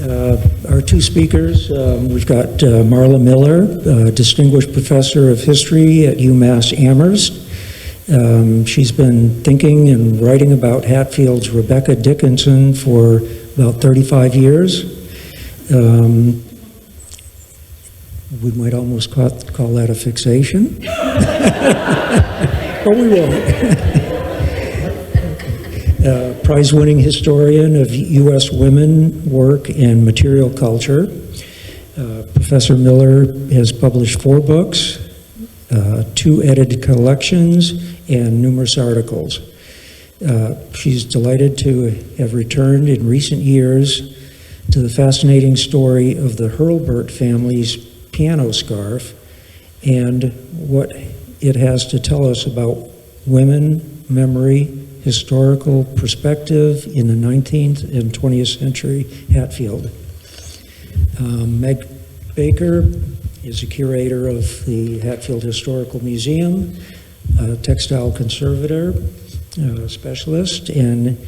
Our two speakers, we've got Marla Miller, Distinguished Professor of History at UMass Amherst. She's been thinking and writing about Hatfield's Rebecca Dickinson for about 35 years. We might almost call that a fixation, but we won't. Prize-winning historian of U.S. women, work, and material culture. Professor Miller has published 4 books, 2 edited collections, and numerous articles. She's delighted to have returned in recent years to the fascinating story of the Hurlburt family's piano scarf and what it has to tell us about women, memory, historical perspective in the 19th and 20th century Hatfield. Meg Baker is a curator of the Hatfield Historical Museum, a textile conservator, specialist, and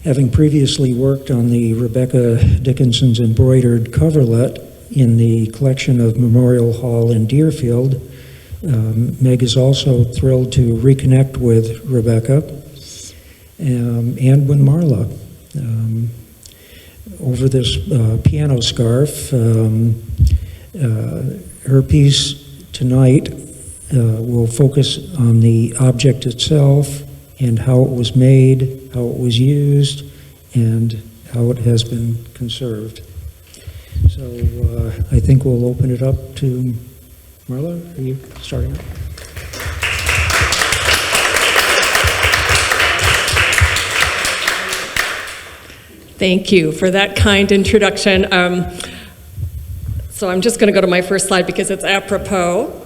having previously worked on the Rebecca Dickinson's embroidered coverlet in the collection of Memorial Hall in Deerfield, Meg is also thrilled to reconnect with Rebecca and with Marla over this piano scarf. Her piece tonight will focus on the object itself and how it was made, how it was used, and how it has been conserved. So I think we'll open it up to Marla. Are you starting? Thank you for that kind introduction. So I'm just going to go to my first slide because it's apropos.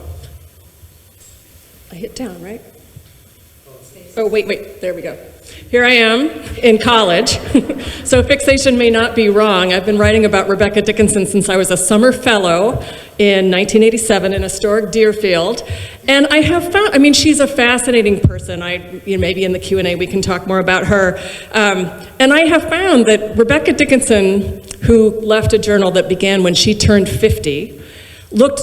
I hit down, right? Oh, wait, there we go. Here I am in college. So fixation may not be wrong. I've been writing about Rebecca Dickinson since I was a summer fellow in 1987 in historic Deerfield. And I have found, she's a fascinating person. Maybe in the Q&A we can talk more about her. And I have found that Rebecca Dickinson, who left a journal that began when she turned 50, looked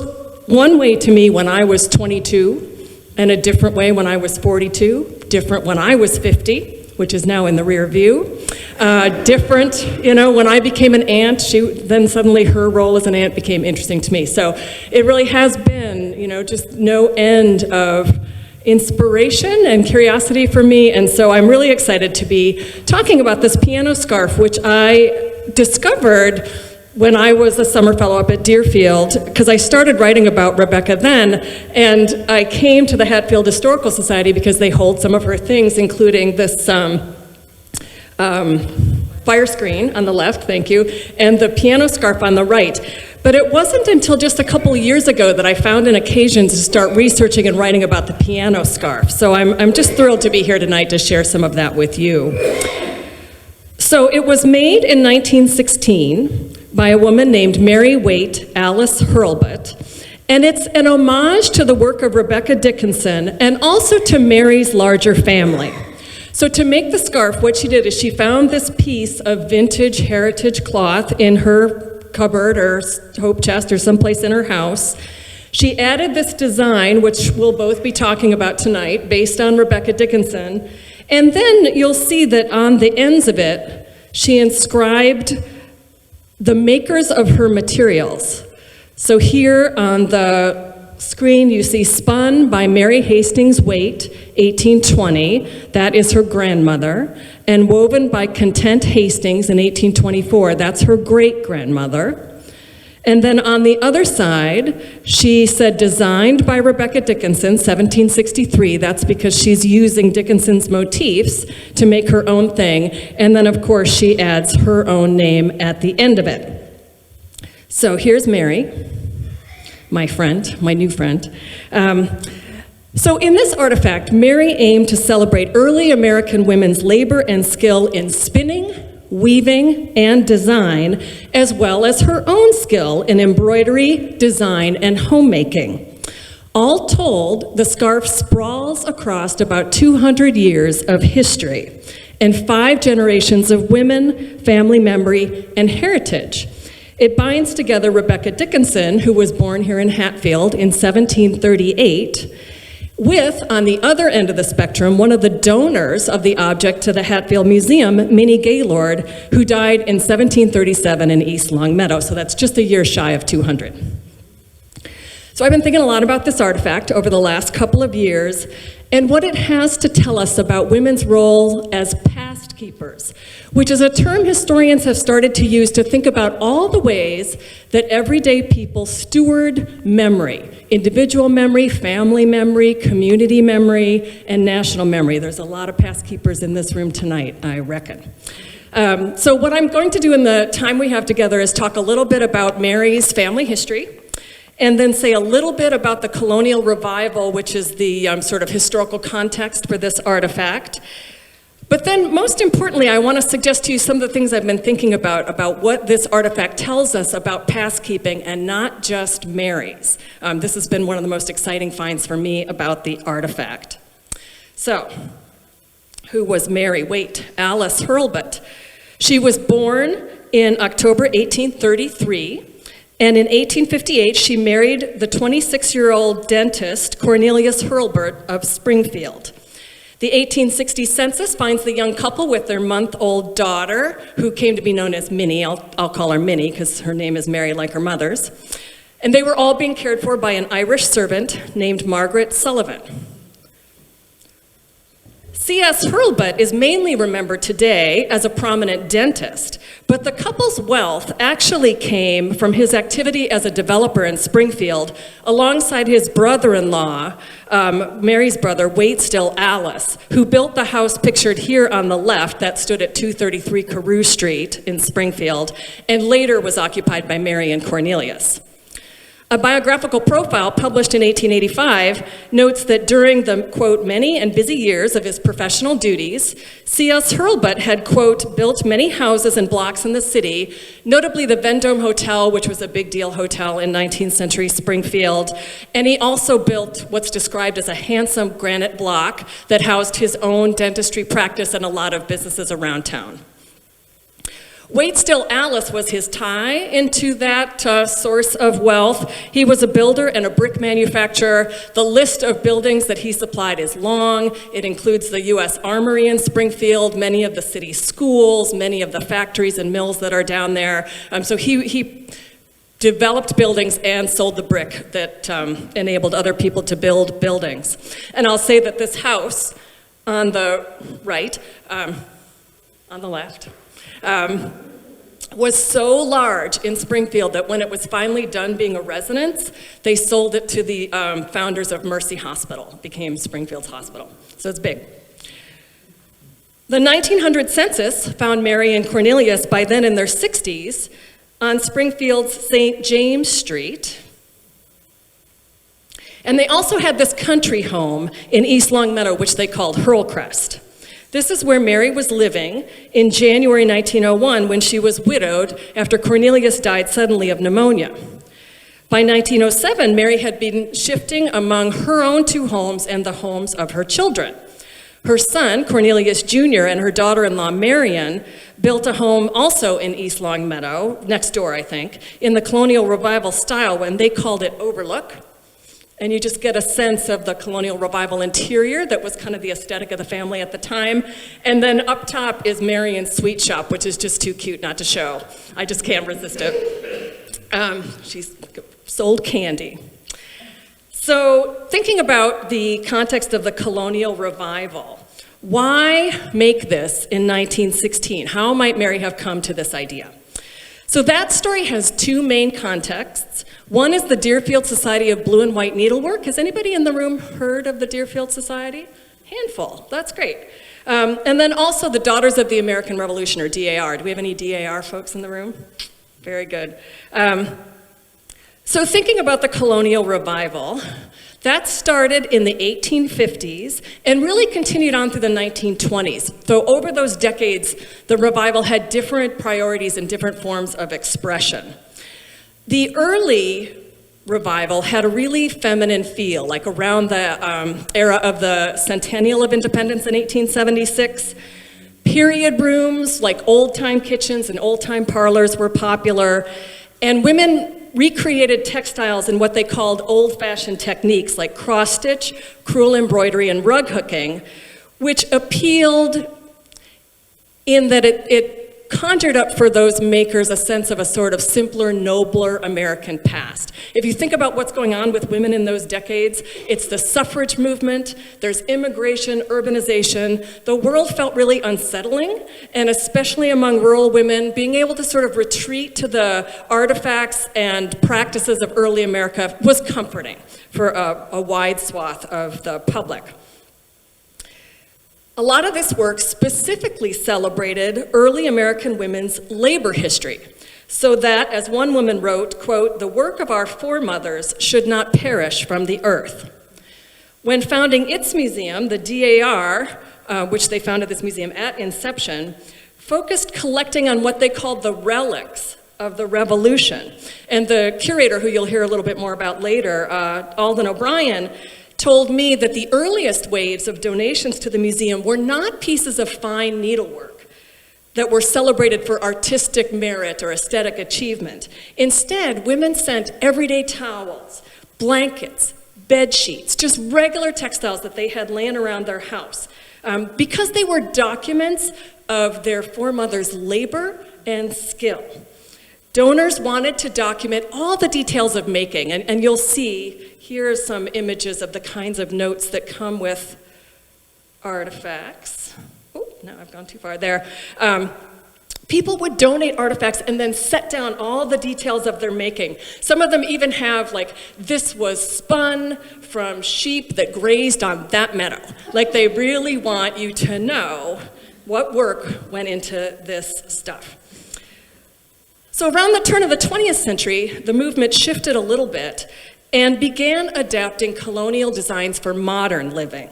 one way to me when I was 22, and a different way when I was 42, different when I was 50, which is now in the rear view. Different, when I became an aunt, then suddenly her role as an aunt became interesting to me. So it really has been, just no end of inspiration and curiosity for me. And so I'm really excited to be talking about this piano scarf, which I discovered when I was a summer fellow up at Deerfield, because I started writing about Rebecca then, and I came to the Hatfield Historical Society because they hold some of her things, including this fire screen on the left, thank you, and the piano scarf on the right. But it wasn't until just a couple years ago that I found an occasion to start researching and writing about the piano scarf. So I'm just thrilled to be here tonight to share some of that with you. So it was made in 1916 by a woman named Mary Waite Alice Hurlbut, and it's an homage to the work of Rebecca Dickinson and also to Mary's larger family. So to make the scarf, what she did is she found this piece of vintage heritage cloth in her cupboard or hope chest or someplace in her house. She added this design, which we'll both be talking about tonight, based on Rebecca Dickinson, and then you'll see that on the ends of it, she inscribed the makers of her materials. So here on the screen you see spun by Mary Hastings Waite, 1820, that is her grandmother, and woven by Content Hastings in 1824, that's her great-grandmother. And then on the other side, she said designed by Rebecca Dickinson, 1763. That's because she's using Dickinson's motifs to make her own thing. And then, of course, she adds her own name at the end of it. So here's Mary, my friend, my new friend. So in this artifact, Mary aimed to celebrate early American women's labor and skill in spinning, weaving, and design, as well as her own skill in embroidery, design, and homemaking. All told, the scarf sprawls across about 200 years of history, and 5 generations of women, family memory, and heritage. It binds together Rebecca Dickinson, who was born here in Hatfield in 1738, with, on the other end of the spectrum, one of the donors of the object to the Hatfield Museum, Minnie Gaylord, who died in 1737 in East Longmeadow, so that's just a year shy of 200. So I've been thinking a lot about this artifact over the last couple of years and what it has to tell us about women's role as past keepers, which is a term historians have started to use to think about all the ways that everyday people steward memory, individual memory, family memory, community memory, and national memory. There's a lot of past keepers in this room tonight, I reckon. So what I'm going to do in the time we have together is talk a little bit about Mary's family history, and then say a little bit about the colonial revival, which is the sort of historical context for this artifact. But then, most importantly, I want to suggest to you some of the things I've been thinking about what this artifact tells us about past keeping, and not just Mary's. This has been one of the most exciting finds for me about the artifact. So, who was Mary? Wait, Alice Hurlbut. She was born in October 1833. And in 1858, she married the 26-year-old dentist Cornelius Hurlbut of Springfield. The 1860 census finds the young couple with their month-old daughter, who came to be known as Minnie. I'll call her Minnie because her name is Mary like her mother's. And they were all being cared for by an Irish servant named Margaret Sullivan. C.S. Hurlbut is mainly remembered today as a prominent dentist, but the couple's wealth actually came from his activity as a developer in Springfield, alongside his brother-in-law, Mary's brother, Waitstill Alice, who built the house pictured here on the left that stood at 233 Carew Street in Springfield, and later was occupied by Mary and Cornelius. A biographical profile published in 1885 notes that during the, quote, many and busy years of his professional duties, C.S. Hurlbut had, quote, built many houses and blocks in the city, notably the Vendome Hotel, which was a big deal hotel in 19th century Springfield, and he also built what's described as a handsome granite block that housed his own dentistry practice and a lot of businesses around town. Waitstill Alice was his tie into that source of wealth. He was a builder and a brick manufacturer. The list of buildings that he supplied is long. It includes the U.S. Armory in Springfield, many of the city schools, many of the factories and mills that are down there. So he developed buildings and sold the brick that enabled other people to build buildings. And I'll say that this house on the right, on the left, was so large in Springfield that when it was finally done being a residence, they sold it to the founders of Mercy Hospital. It became Springfield's hospital. So it's big. The 1900 census found Mary and Cornelius, by then in their 60s, on Springfield's St. James Street. And they also had this country home in East Longmeadow, which they called Hurlcrest. This is where Mary was living in January 1901 when she was widowed after Cornelius died suddenly of pneumonia. By 1907, Mary had been shifting among her own 2 homes and the homes of her children. Her son, Cornelius Jr., and her daughter-in-law, Marion, built a home also in East Longmeadow, next door, I think, in the colonial revival style when they called it Overlook. And you just get a sense of the colonial revival interior that was kind of the aesthetic of the family at the time. And then up top is Marion's sweet shop, which is just too cute not to show. I just can't resist it. She's sold candy. So thinking about the context of the colonial revival, why make this in 1916? How might Mary have come to this idea? So that story has 2 main contexts. One is the Deerfield Society of Blue and White Needlework. Has anybody in the room heard of the Deerfield Society? Handful, that's great. And then also the Daughters of the American Revolution, or DAR. Do we have any DAR folks in the room? Very good. So thinking about the colonial revival, that started in the 1850s and really continued on through the 1920s. So over those decades, the revival had different priorities and different forms of expression. The early revival had a really feminine feel, like around the era of the Centennial of Independence in 1876. Period rooms, like old-time kitchens and old-time parlors, were popular, and women recreated textiles in what they called old-fashioned techniques like cross-stitch, crewel embroidery, and rug hooking, which appealed in that it conjured up for those makers a sense of a sort of simpler, nobler American past. If you think about what's going on with women in those decades, it's the suffrage movement, there's immigration, urbanization. The world felt really unsettling, and especially among rural women, being able to sort of retreat to the artifacts and practices of early America was comforting for a wide swath of the public. A lot of this work specifically celebrated early American women's labor history, so that, as one woman wrote, quote, "the work of our foremothers should not perish from the earth." When founding its museum, the DAR, which they founded this museum at inception, focused collecting on what they called the relics of the Revolution. And the curator, who you'll hear a little bit more about later, Alden O'Brien, told me that the earliest waves of donations to the museum were not pieces of fine needlework that were celebrated for artistic merit or aesthetic achievement. Instead, women sent everyday towels, blankets, bed sheets, just regular textiles that they had laying around their house, because they were documents of their foremothers' labor and skill. Donors wanted to document all the details of making, and you'll see here are some images of the kinds of notes that come with artifacts. Oh, now I've gone too far there. People would donate artifacts and then set down all the details of their making. Some of them even have, like, this was spun from sheep that grazed on that meadow. Like, they really want you to know what work went into this stuff. So around the turn of the 20th century, the movement shifted a little bit and began adapting colonial designs for modern living.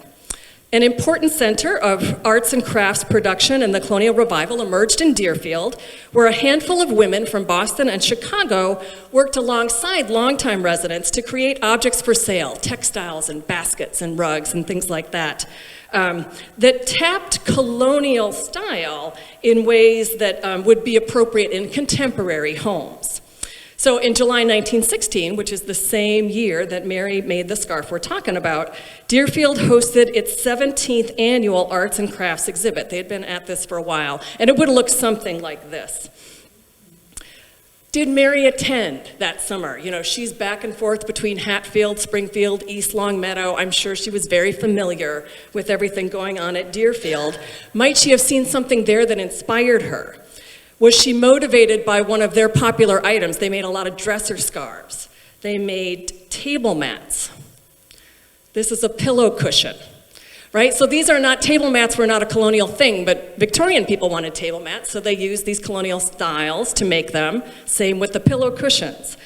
An important center of arts and crafts production in the colonial revival emerged in Deerfield, where a handful of women from Boston and Chicago worked alongside longtime residents to create objects for sale, textiles and baskets and rugs and things like that, that tapped colonial style in ways that would be appropriate in contemporary homes. So in July 1916, which is the same year that Mary made the scarf we're talking about, Deerfield hosted its 17th annual Arts and Crafts exhibit. They had been at this for a while, and it would look something like this. Did Mary attend that summer? You know, she's back and forth between Hatfield, Springfield, East Longmeadow. I'm sure she was very familiar with everything going on at Deerfield. Might she have seen something there that inspired her? Was she motivated by one of their popular items? They made a lot of dresser scarves. They made table mats. This is a pillow cushion, right? So these are not, table mats were not a colonial thing, but Victorian people wanted table mats, so they used these colonial styles to make them. Same with the pillow cushions.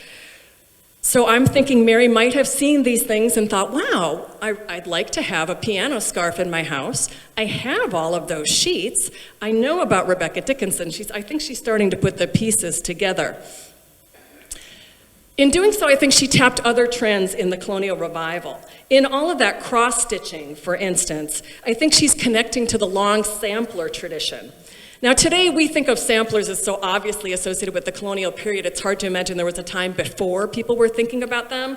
So I'm thinking Mary might have seen these things and thought, wow, I'd like to have a piano scarf in my house. I have all of those sheets. I know about Rebecca Dickinson. I think she's starting to put the pieces together. In doing so, I think she tapped other trends in the colonial revival. In all of that cross-stitching, for instance, I think she's connecting to the long sampler tradition. Now today we think of samplers as so obviously associated with the colonial period, it's hard to imagine there was a time before people were thinking about them.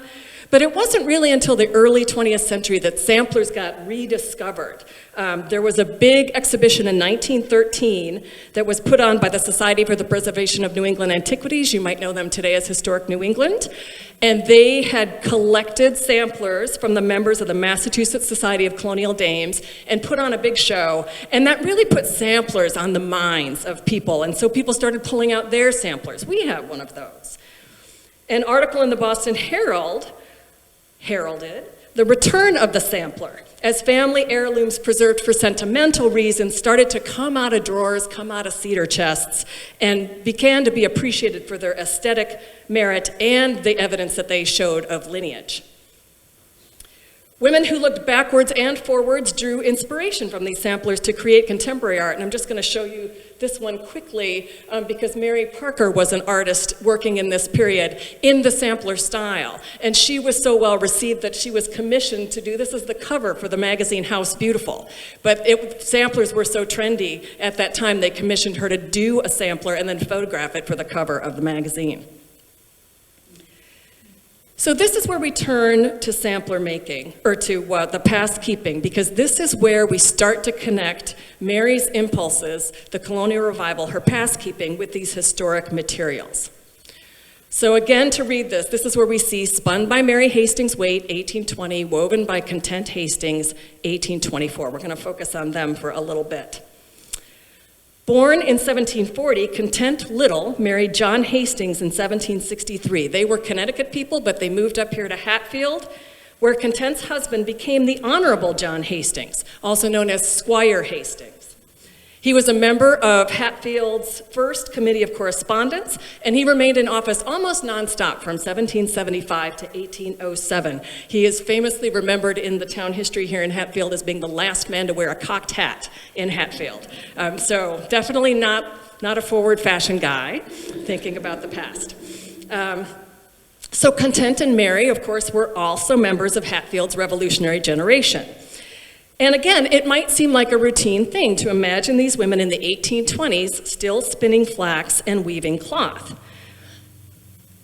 But it wasn't really until the early 20th century that samplers got rediscovered. There was a big exhibition in 1913 that was put on by the Society for the Preservation of New England Antiquities. You might know them today as Historic New England. And they had collected samplers from the members of the Massachusetts Society of Colonial Dames and put on a big show. And that really put samplers on the minds of people. And so people started pulling out their samplers. We have one of those. An article in the Boston Herald heralded the return of the sampler as family heirlooms preserved for sentimental reasons started to come out of drawers, come out of cedar chests, and began to be appreciated for their aesthetic merit and the evidence that they showed of lineage. Women who looked backwards and forwards drew inspiration from these samplers to create contemporary art. And I'm just going to show you this one quickly because Mary Parker was an artist working in this period in the sampler style. And she was so well received that she was commissioned to do, this is the cover for the magazine House Beautiful. But samplers were so trendy at that time, they commissioned her to do a sampler and then photograph it for the cover of the magazine. So this is where we turn to sampler making, or to the past keeping, because this is where we start to connect Mary's impulses, the colonial revival, her past keeping, with these historic materials. So again, to read this, this is where we see spun by Mary Hastings Waite, 1820, woven by Content Hastings, 1824. We're going to focus on them for a little bit. Born in 1740, Content Little married John Hastings in 1763. They were Connecticut people, but they moved up here to Hatfield, where Content's husband became the Honorable John Hastings, also known as Squire Hastings. He was a member of Hatfield's first Committee of Correspondence, and he remained in office almost nonstop from 1775 to 1807. He is famously remembered in the town history here in Hatfield as being the last man to wear a cocked hat in Hatfield. So definitely not a forward fashion guy, thinking about the past. So Content and Mary, of course, were also members of Hatfield's revolutionary generation. And again, it might seem like a routine thing to imagine these women in the 1820s still spinning flax and weaving cloth.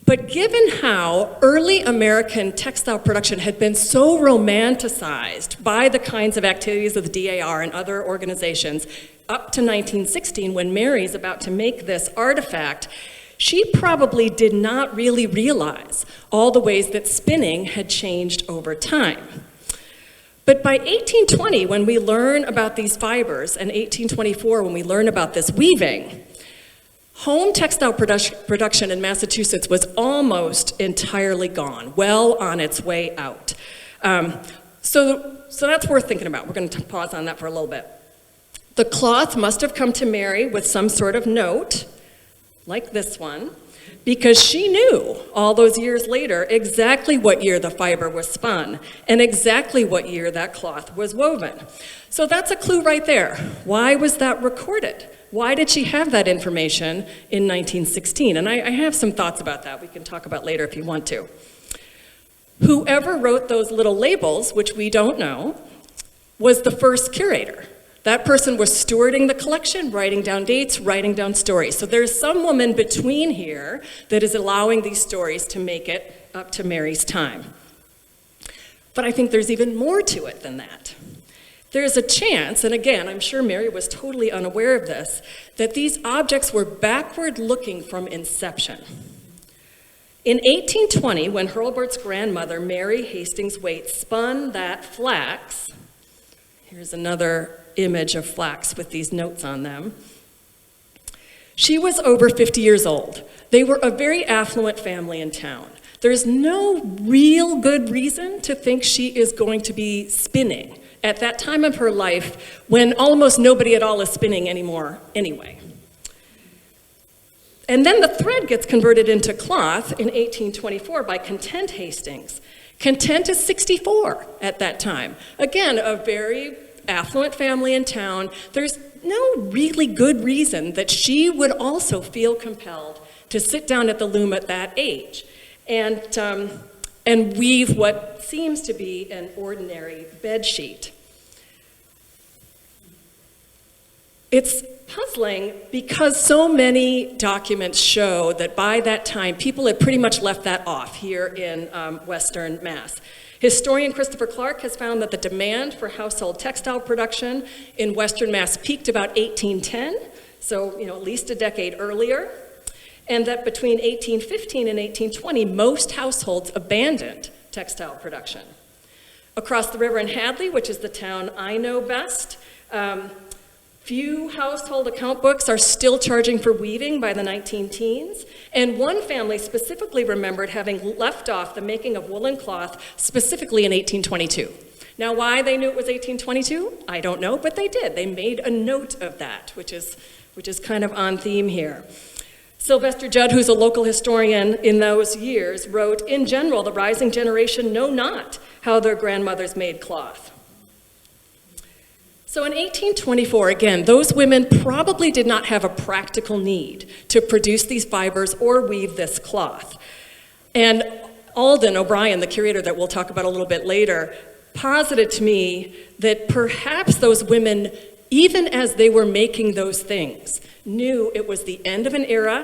But given how early American textile production had been so romanticized by the kinds of activities of the DAR and other organizations up to 1916, when Mary's about to make this artifact, she probably did not really realize all the ways that spinning had changed over time. But by 1820, when we learn about these fibers, and 1824, when we learn about this weaving, home textile production in Massachusetts was almost entirely gone, well on its way out. So that's worth thinking about. We're going to pause on that for a little bit. The cloth must have come to Mary with some sort of note, like this one, because she knew all those years later exactly what year the fiber was spun and exactly what year that cloth was woven. So that's a clue right there. Why was that recorded? Why did she have that information in 1916? And I have some thoughts about that we can talk about later if you want to. Whoever wrote those little labels, which we don't know, was the first curator. That person was stewarding the collection, writing down dates, writing down stories. So there's some woman between here that is allowing these stories to make it up to Mary's time. But I think there's even more to it than that. There's a chance, and again, I'm sure Mary was totally unaware of this, that these objects were backward looking from inception. In 1820, when Hurlburt's grandmother, Mary Hastings Waite, spun that flax, here's another image of flax with these notes on them. She was over 50 years old. They were a very affluent family in town. There's no real good reason to think she is going to be spinning at that time of her life when almost nobody at all is spinning anymore anyway. And then the thread gets converted into cloth in 1824 by Content Hastings. Content is 64 at that time. Again, a very affluent family in town. There's no really good reason that she would also feel compelled to sit down at the loom at that age and weave what seems to be an ordinary bed sheet. It's puzzling because so many documents show that by that time, people had pretty much left that off here in Western Mass. Historian Christopher Clark has found that the demand for household textile production in Western Mass peaked about 1810, so at least a decade earlier, and that between 1815 and 1820, most households abandoned textile production. Across the river in Hadley, which is the town I know best, few household account books are still charging for weaving by the 19-teens, and one family specifically remembered having left off the making of woolen cloth specifically in 1822. Now, why they knew it was 1822, I don't know, but they did. They made a note of that, which is kind of on theme here. Sylvester Judd, who's a local historian in those years, wrote, "In general, the rising generation know not how their grandmothers made cloth." So in 1824, again, those women probably did not have a practical need to produce these fibers or weave this cloth. And Alden O'Brien, the curator that we'll talk about a little bit later, posited to me that perhaps those women, even as they were making those things, knew it was the end of an era.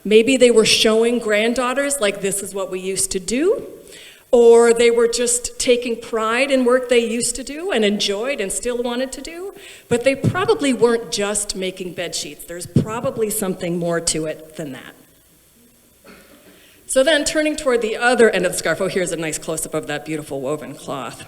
Maybe they were showing granddaughters, like, this is what we used to do, or they were just taking pride in work they used to do and enjoyed and still wanted to do, but they probably weren't just making bed sheets. There's probably something more to it than that. So then, turning toward the other end of the scarf, oh, here's a nice close-up of that beautiful woven cloth.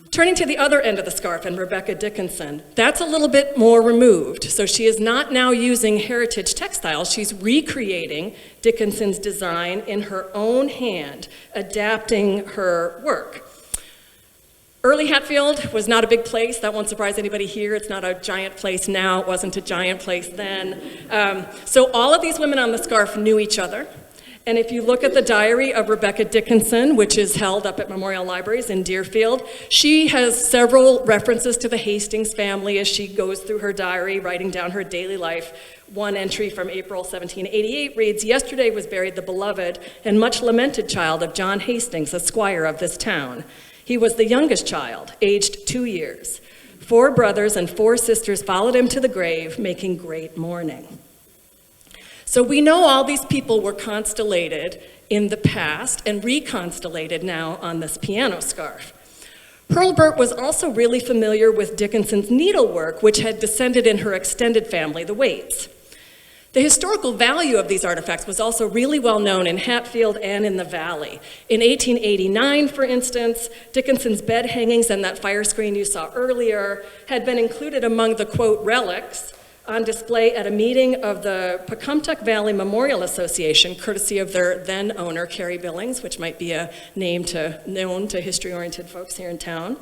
Turning to the other end of the scarf, and Rebecca Dickinson, that's a little bit more removed. So she is not now using heritage textiles, she's recreating Dickinson's design in her own hand, adapting her work. Early Hatfield was not a big place. That won't surprise anybody here. It's not a giant place now. It wasn't a giant place then. So all of these women on the scarf knew each other. And if you look at the diary of Rebecca Dickinson, which is held up at Memorial Libraries in Deerfield, she has several references to the Hastings family as she goes through her diary, writing down her daily life. One entry from April 1788 reads, "Yesterday was buried the beloved and much lamented child of John Hastings, a squire of this town. He was the youngest child, aged 2 years. 4 brothers and 4 sisters followed him to the grave, making great mourning." So we know all these people were constellated in the past and reconstellated now on this piano scarf. Hurlburt was also really familiar with Dickinson's needlework, which had descended in her extended family, the Waits. The historical value of these artifacts was also really well known in Hatfield and in the Valley. In 1889, for instance, Dickinson's bed hangings and that fire screen you saw earlier had been included among the, quote, relics on display at a meeting of the Pecumtuck Valley Memorial Association, courtesy of their then owner, Carrie Billings, which might be a name known to history-oriented folks here in town.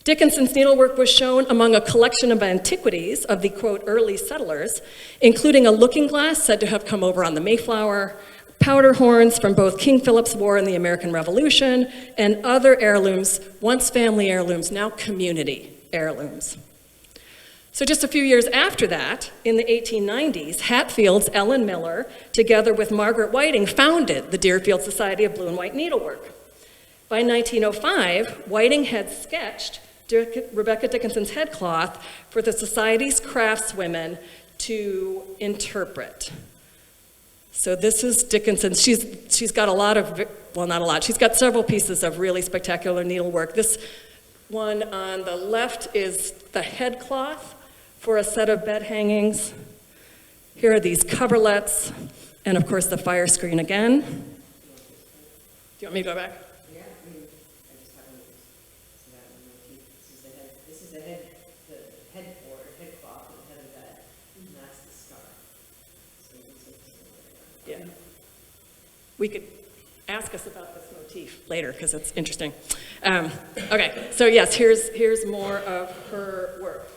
Dickinson's needlework was shown among a collection of antiquities of the, quote, early settlers, including a looking glass said to have come over on the Mayflower, powder horns from both King Philip's War and the American Revolution, and other heirlooms, once family heirlooms, now community heirlooms. So just a few years after that, in the 1890s, Hatfield's Ellen Miller, together with Margaret Whiting, founded the Deerfield Society of Blue and White Needlework. By 1905, Whiting had sketched Rebecca Dickinson's headcloth for the Society's craftswomen to interpret. So this is Dickinson. She's got a lot of, well, not a lot, she's got several pieces of really spectacular needlework. This one on the left is the headcloth for a set of bed hangings. Here are these coverlets, and of course the fire screen again. Do you want me to go back? Yeah, I mean, I just have one of these. So that one motif. This is the headboard, headcloth, and the head of the bed, and that's the scarf. So you can see Yeah. We could ask us about this motif later because it's interesting. Okay, so yes, here's more of her work.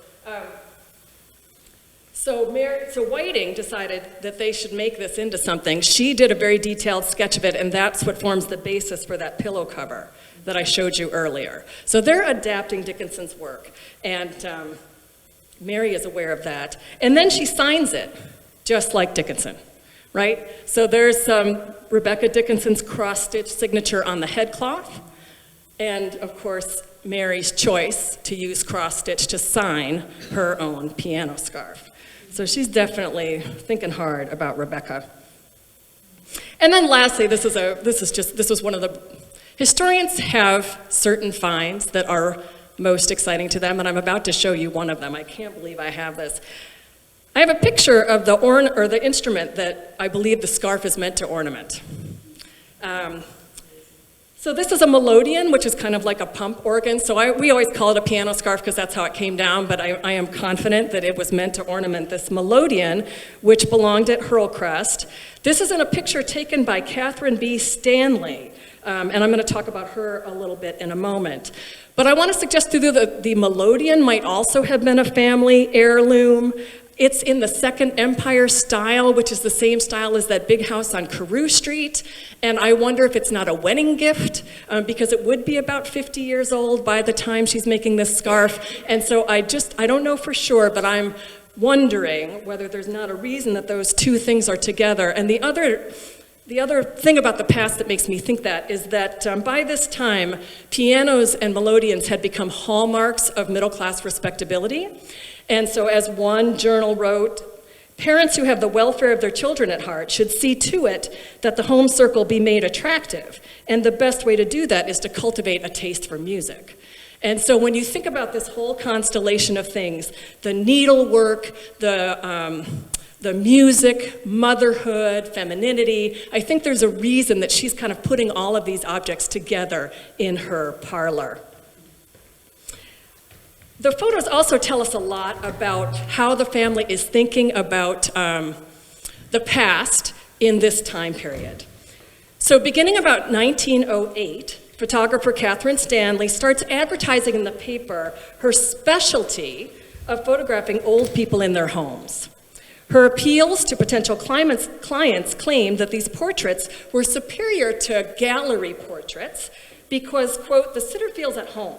So Whiting decided that they should make this into something. She did a very detailed sketch of it, and that's what forms the basis for that pillow cover that I showed you earlier. So they're adapting Dickinson's work, and Mary is aware of that. And then she signs it, just like Dickinson, right? So there's Rebecca Dickinson's cross-stitch signature on the headcloth, and of course, Mary's choice to use cross-stitch to sign her own piano scarf. So she's definitely thinking hard about Rebecca. And then lastly, this was one of the, historians have certain finds that are most exciting to them, and I'm about to show you one of them. I can't believe I have this. I have a picture of the instrument that I believe the scarf is meant to ornament. So this is a melodeon, which is kind of like a pump organ. So we always call it a piano scarf because that's how it came down, but I am confident that it was meant to ornament this melodeon, which belonged at Hurlcrest. This is in a picture taken by Catherine B. Stanley, and I'm going to talk about her a little bit in a moment. But I want to suggest to you that the melodeon might also have been a family heirloom. It's in the Second Empire style, which is the same style as that big house on Carew Street. And I wonder if it's not a wedding gift, because it would be about 50 years old by the time she's making this scarf. And so I don't know for sure, but I'm wondering whether there's not a reason that those two things are together. And the other thing about the past that makes me think that is that by this time, pianos and melodeons had become hallmarks of middle-class respectability. And so as one journal wrote, parents who have the welfare of their children at heart should see to it that the home circle be made attractive. And the best way to do that is to cultivate a taste for music. And so when you think about this whole constellation of things, the needlework, the music, motherhood, femininity, I think there's a reason that she's kind of putting all of these objects together in her parlor. The photos also tell us a lot about how the family is thinking about the past in this time period. So beginning about 1908, photographer Catherine Stanley starts advertising in the paper her specialty of photographing old people in their homes. Her appeals to potential clients claimed that these portraits were superior to gallery portraits because, quote, the sitter feels at home.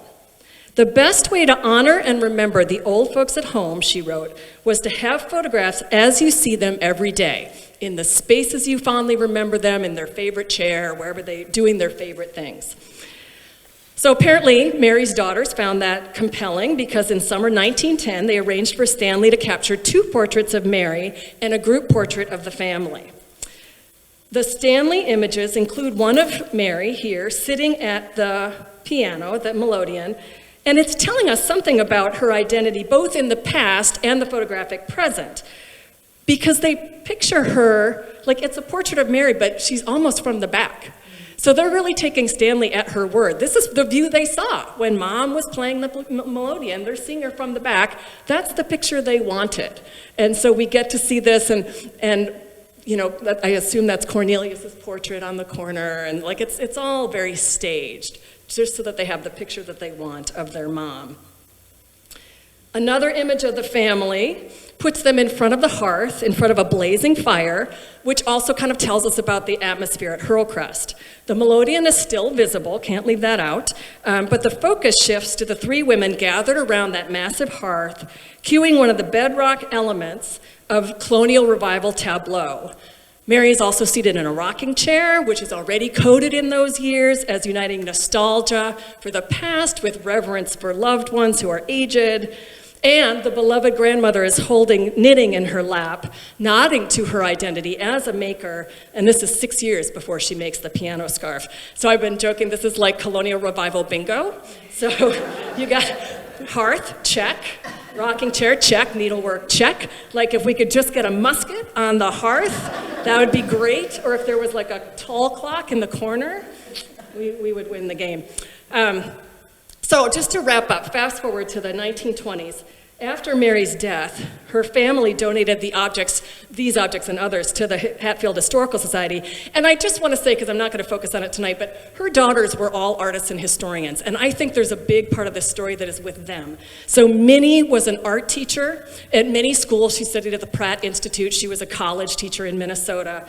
The best way to honor and remember the old folks at home, she wrote, was to have photographs as you see them every day, in the spaces you fondly remember them, in their favorite chair, wherever they're doing their favorite things. So apparently, Mary's daughters found that compelling because in summer 1910, they arranged for Stanley to capture 2 portraits of Mary and a group portrait of the family. The Stanley images include one of Mary here sitting at the piano, the melodeon, and it's telling us something about her identity, both in the past and the photographic present, because they picture her like it's a portrait of Mary, but she's almost from the back. So they're really taking Stanley at her word. This is the view they saw when Mom was playing the melodeon. They're seeing her from the back. That's the picture they wanted. And so we get to see this, and you know, I assume that's Cornelius's portrait on the corner, and like it's all very staged, just so that they have the picture that they want of their mom. Another image of the family puts them in front of the hearth, in front of a blazing fire, which also kind of tells us about the atmosphere at Hurlcrest. The melodeon is still visible, can't leave that out, but the focus shifts to the 3 women gathered around that massive hearth, cueing one of the bedrock elements of colonial revival tableau. Mary is also seated in a rocking chair, which is already coded in those years as uniting nostalgia for the past with reverence for loved ones who are aged. And the beloved grandmother is knitting in her lap, nodding to her identity as a maker, and this is 6 years before she makes the piano scarf. So I've been joking, this is like colonial revival bingo. So you got hearth, check, rocking chair, check, needlework, check. Like if we could just get a musket on the hearth, that would be great. Or if there was like a tall clock in the corner, we would win the game. So just to wrap up, fast forward to the 1920s. After Mary's death, her family donated these objects and others to the Hatfield Historical Society. And I just want to say, because I'm not going to focus on it tonight, but her daughters were all artists and historians. And I think there's a big part of this story that is with them. So Minnie was an art teacher at many schools. She studied at the Pratt Institute. She was a college teacher in Minnesota.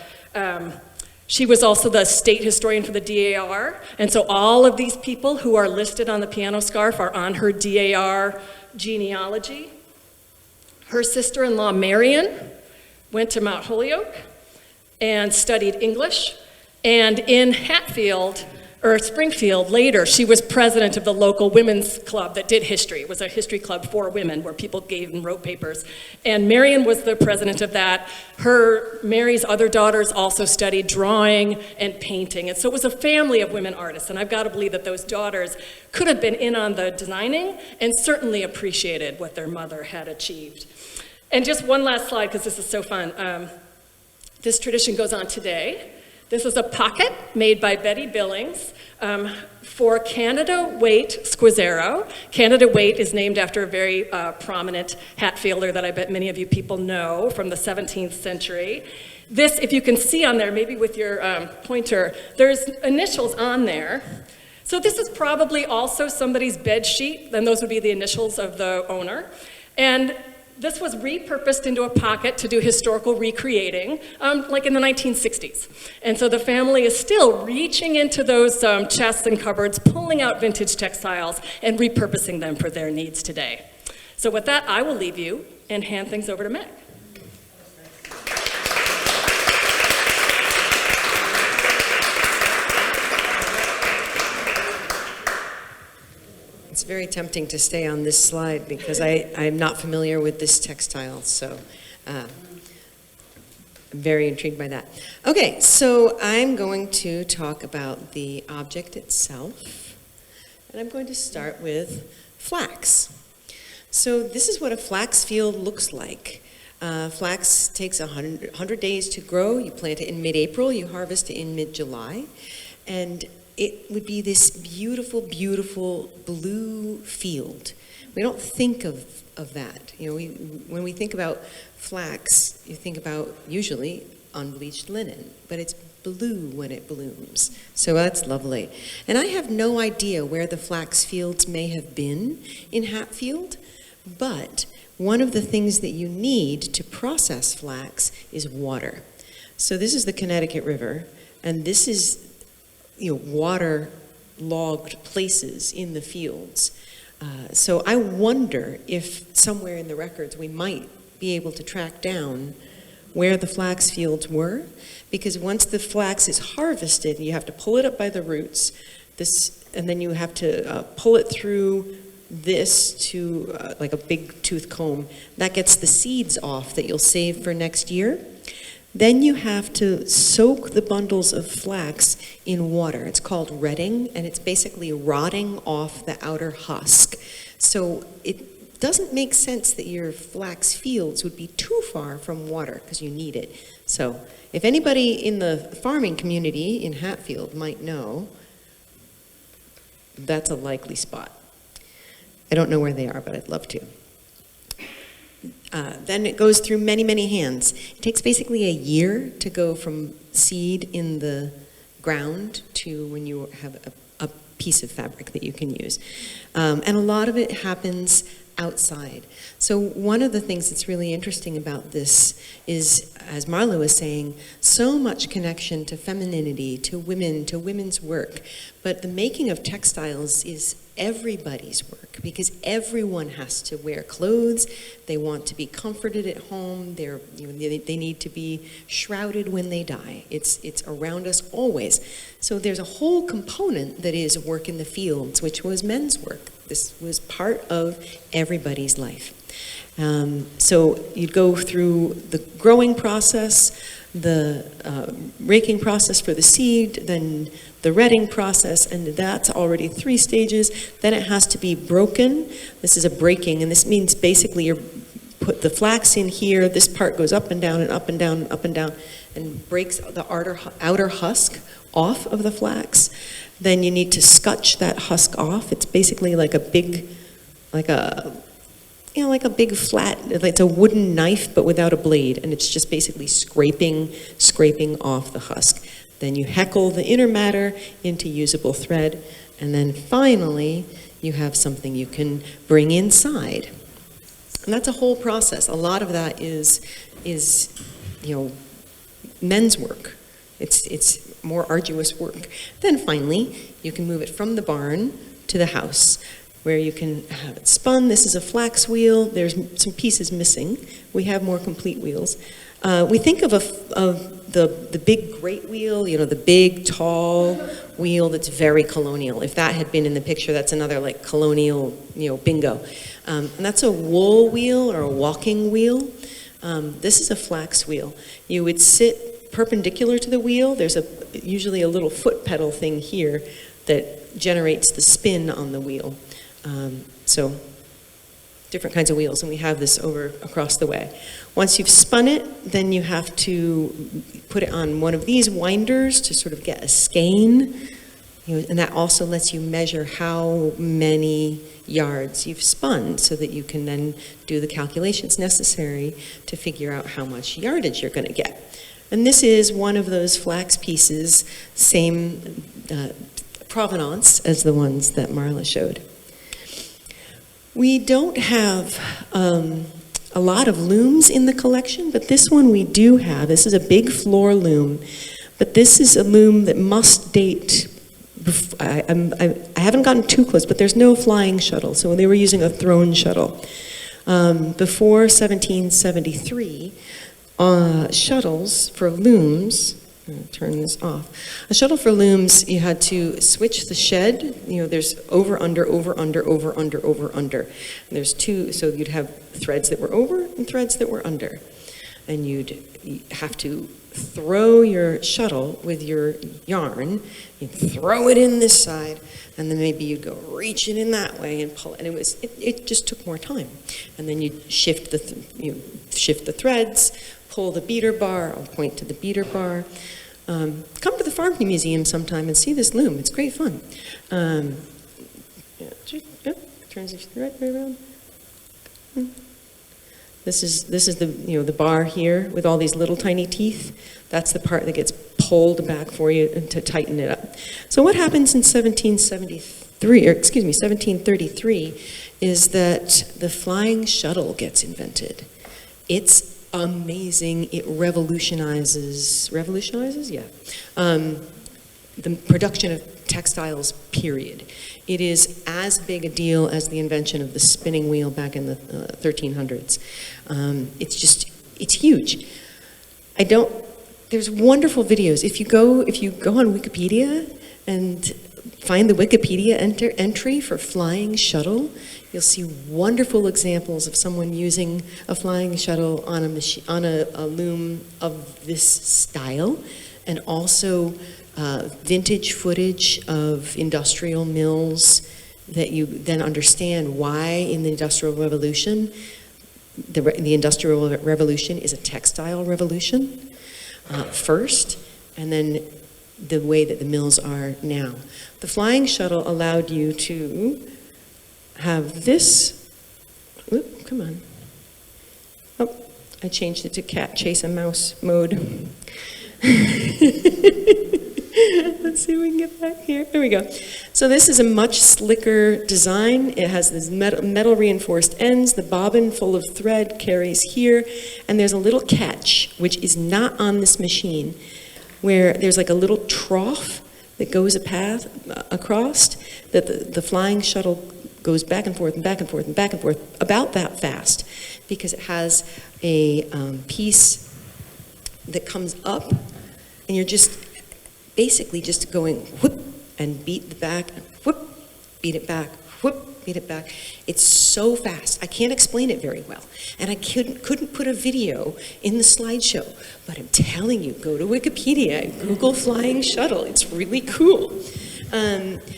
She was also the state historian for the DAR, and so all of these people who are listed on the piano scarf are on her DAR genealogy. Her sister-in-law, Marion, went to Mount Holyoke and studied English, and in Hatfield, or Springfield later, she was president of the local women's club that did history. It was a history club for women where people gave and wrote papers. And Marion was the president of that. Mary's other daughters also studied drawing and painting. And so it was a family of women artists. And I've got to believe that those daughters could have been in on the designing and certainly appreciated what their mother had achieved. And just one last slide, because this is so fun. This tradition goes on today. This is a pocket made by Betty Billings for Canada Waite Squazzaro. Canada Waite is named after a very prominent Hatfielder that I bet many of you people know from the 17th century. This, if you can see on there, maybe with your pointer, there's initials on there. So this is probably also somebody's bed sheet, and those would be the initials of the owner. And this was repurposed into a pocket to do historical recreating, like in the 1960s. And so the family is still reaching into those chests and cupboards, pulling out vintage textiles and repurposing them for their needs today. So with that, I will leave you and hand things over to Meg. It's very tempting to stay on this slide because I'm not familiar with this textile, so I'm very intrigued by that. Okay, so I'm going to talk about the object itself, and I'm going to start with flax. So this is what a flax field looks like. Flax takes 100 days to grow. You plant it in mid-April, you harvest it in mid-July, and it would be this beautiful, beautiful blue field. We don't think of that. You know, when we think about flax, you think about usually unbleached linen, but it's blue when it blooms. So that's lovely. And I have no idea where the flax fields may have been in Hatfield, but one of the things that you need to process flax is water. So this is the Connecticut River, and this is water-logged places in the fields. So I wonder if somewhere in the records we might be able to track down where the flax fields were, because once the flax is harvested, you have to pull it up by the roots, and then you have to pull it through this to like a big tooth comb. That gets the seeds off that you'll save for next year. Then you have to soak the bundles of flax in water. It's called retting, and it's basically rotting off the outer husk. So it doesn't make sense that your flax fields would be too far from water because you need it. So if anybody in the farming community in Hatfield might know, that's a likely spot. I don't know where they are, but I'd love to. Then it goes through many, many hands. It takes basically a year to go from seed in the ground to when you have a piece of fabric that you can use. And a lot of it happens outside. So one of the things that's really interesting about this is, as Marla was saying, so much connection to femininity, to women, to women's work. But the making of textiles is everybody's work because everyone has to wear clothes. They want to be comforted at home. They need to be shrouded when they die. It's around us always. So there's a whole component that is work in the fields, which was men's work. This was part of everybody's life. So you'd go through the growing process, the raking process for the seed, then the retting process, and that's already 3 stages. Then it has to be broken. This is a breaking, and this means basically you put the flax in here, this part goes up and down and up and down and up and down, and breaks the outer husk off of the flax. Then you need to scutch that husk off. It's basically like a big flat, it's a wooden knife but without a blade, and it's just basically scraping off the husk. Then you heckle the inner matter into usable thread, and then finally you have something you can bring inside. And that's a whole process. A lot of that is men's work. It's more arduous work. Then finally, you can move it from the barn to the house, where you can have it spun. This is a flax wheel. There's some pieces missing. We have more complete wheels. We think of the big great wheel, the big tall wheel that's very colonial. If that had been in the picture, that's another like colonial, bingo. And that's a wool wheel or a walking wheel. This is a flax wheel. You would sit perpendicular to the wheel. There's usually a little foot pedal thing here that generates the spin on the wheel. So different kinds of wheels, and we have this over across the way. Once you've spun it, then you have to put it on one of these winders to sort of get a skein, and that also lets you measure how many yards you've spun so that you can then do the calculations necessary to figure out how much yardage you're going to get. And this is one of those flax pieces, same provenance as the ones that Marla showed. We don't have a lot of looms in the collection, but this one we do have. This is a big floor loom, but this is a loom that must date. I haven't gotten too close, but there's no flying shuttle, so they were using a throne shuttle. Before 1773, shuttles for looms, I'm going to turn this off. A shuttle for looms, you had to switch the shed. There's over, under, over, under, over, under, over, under. And there's two, so you'd have threads that were over and threads that were under. And you'd have to throw your shuttle with your yarn. You'd throw it in this side, and then maybe you'd go reach it in that way and pull it. And it just took more time. And then you'd shift the threads, pull the beater bar. I'll point to the beater bar. Come to the Farm Museum sometime and see this loom. It's great fun. Turns the thread right around. This is the bar here with all these little tiny teeth. That's the part that gets pulled back for you to tighten it up. So what happens in 1733 is that the flying shuttle gets invented. It's amazing. It revolutionizes, yeah, the production of textiles, period. It is as big a deal as the invention of the spinning wheel back in the 1300s. It's huge. There's wonderful videos. If you go on Wikipedia and find the Wikipedia entry for flying shuttle, you'll see wonderful examples of someone using a flying shuttle on a loom of this style, and also vintage footage of industrial mills that you then understand why in the Industrial Revolution, the Industrial Revolution is a textile revolution first, and then the way that the mills are now. The flying shuttle allowed you to have this, come on. Oh, I changed it to cat chase a mouse mode. Let's see if we can get back here. There we go. So this is a much slicker design. It has these metal reinforced ends. The bobbin full of thread carries here. And there's a little catch, which is not on this machine, where there's like a little trough that goes across, that the flying shuttle goes back and forth and back and forth and back and forth about that fast, because it has a piece that comes up, and you're just basically just going whoop and beat the back, whoop, beat it back, whoop, beat it back. It's so fast. I can't explain it very well. And I couldn't put a video in the slideshow, but I'm telling you, go to Wikipedia and Google flying shuttle. It's really cool.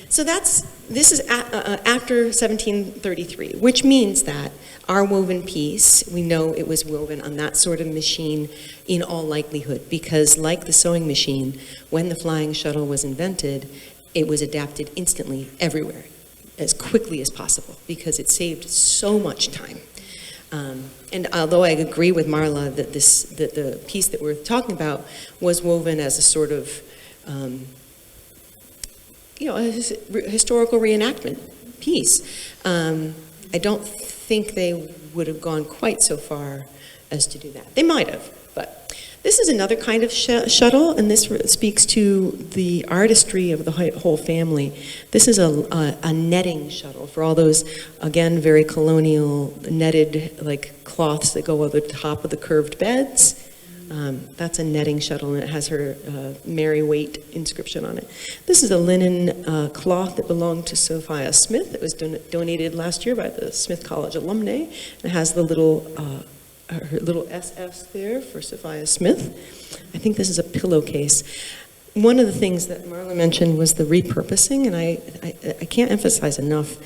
So this is after 1733, which means that our woven piece, we know it was woven on that sort of machine in all likelihood, because like the sewing machine, when the flying shuttle was invented, it was adapted instantly everywhere, as quickly as possible, because it saved so much time. And although I agree with Marla that the piece that we're talking about was woven as a sort of a historical reenactment piece, I don't think they would have gone quite so far as to do that. They might have, but this is another kind of shuttle, and this speaks to the artistry of the whole family. This is a netting shuttle for all those, again, very colonial netted like cloths that go over the top of the curved beds. That's a netting shuttle, and it has her Mary Waite inscription on it. This is a linen cloth that belonged to Sophia Smith. It was donated last year by the Smith College alumni. It has the her little SS there for Sophia Smith. I think this is a pillowcase. One of the things that Marla mentioned was the repurposing, and I can't emphasize enough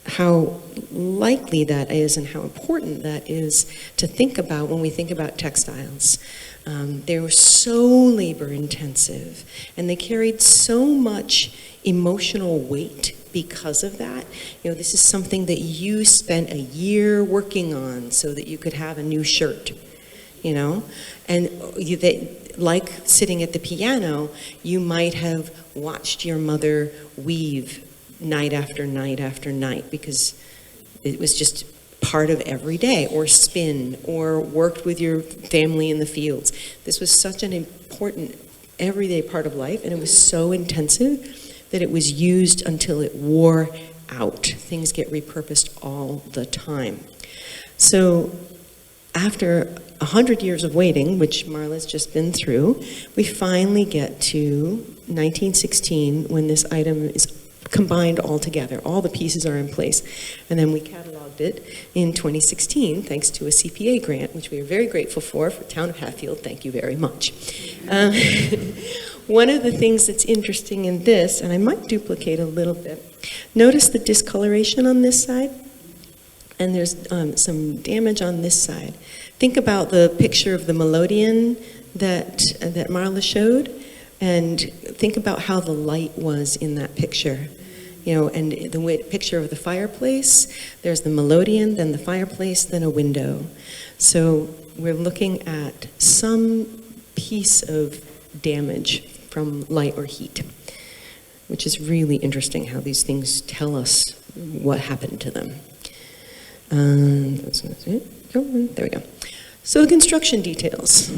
how likely that is and how important that is to think about when we think about textiles. They were so labor intensive, and they carried so much emotional weight because of that. This is something that you spent a year working on so that you could have a new shirt, and like sitting at the piano, you might have watched your mother weave night after night after night, because it was just part of every day, or spin, or worked with your family in the fields. This was such an important everyday part of life, and it was so intensive that it was used until it wore out. Things get repurposed all the time. So after 100 years of waiting, which Marla's just been through, we finally get to 1916 when this item is combined all together. All the pieces are in place. And then we cataloged it in 2016 thanks to a CPA grant, which we are very grateful for Town of Hatfield. Thank you very much. One of the things that's interesting in this, and I might duplicate a little bit, notice the discoloration on this side? And there's some damage on this side. Think about the picture of the melodeon that Marla showed, and think about how the light was in that picture. You know, and the picture of the fireplace, there's the melodeon, then the fireplace, then a window. So we're looking at some piece of damage from light or heat, which is really interesting how these things tell us what happened to them. There we go. So the construction details.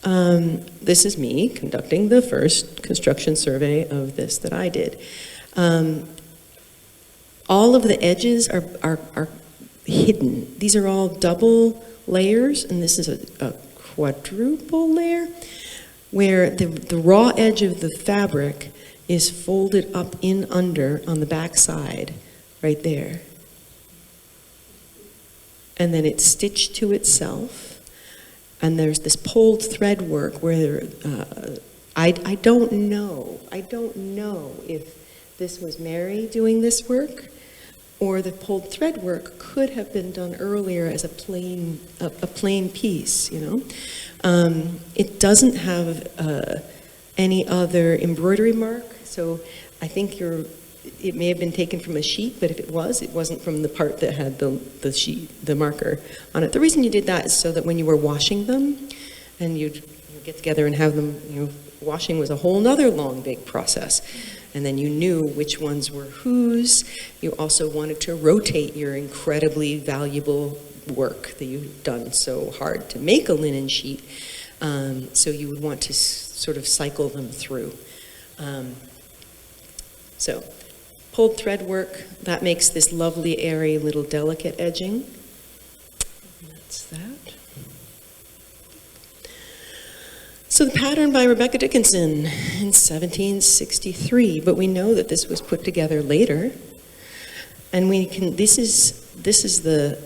This is me conducting the first construction survey of this that I did. All of the edges are hidden. These are all double layers, and this is a quadruple layer, where the raw edge of the fabric is folded up in under on the back side, right there. And then it's stitched to itself. And there's this pulled thread work where I don't know if this was Mary doing this work, or the pulled thread work could have been done earlier as a plain piece, you know. It doesn't have any other embroidery mark, so I think it may have been taken from a sheet, but if it wasn't from the part that had the marker on it. The reason you did that is so that when you were washing them, and you'd get together and have them, you know, washing was a whole nother long, big process. And then you knew which ones were whose. You also wanted to rotate your incredibly valuable work that you've done so hard to make a linen sheet. So you would want to sort of cycle them through. So pulled thread work, that makes this lovely, airy, little delicate edging. And that's that. So the pattern by Rebecca Dickinson in 1763, but we know that this was put together later. And this is the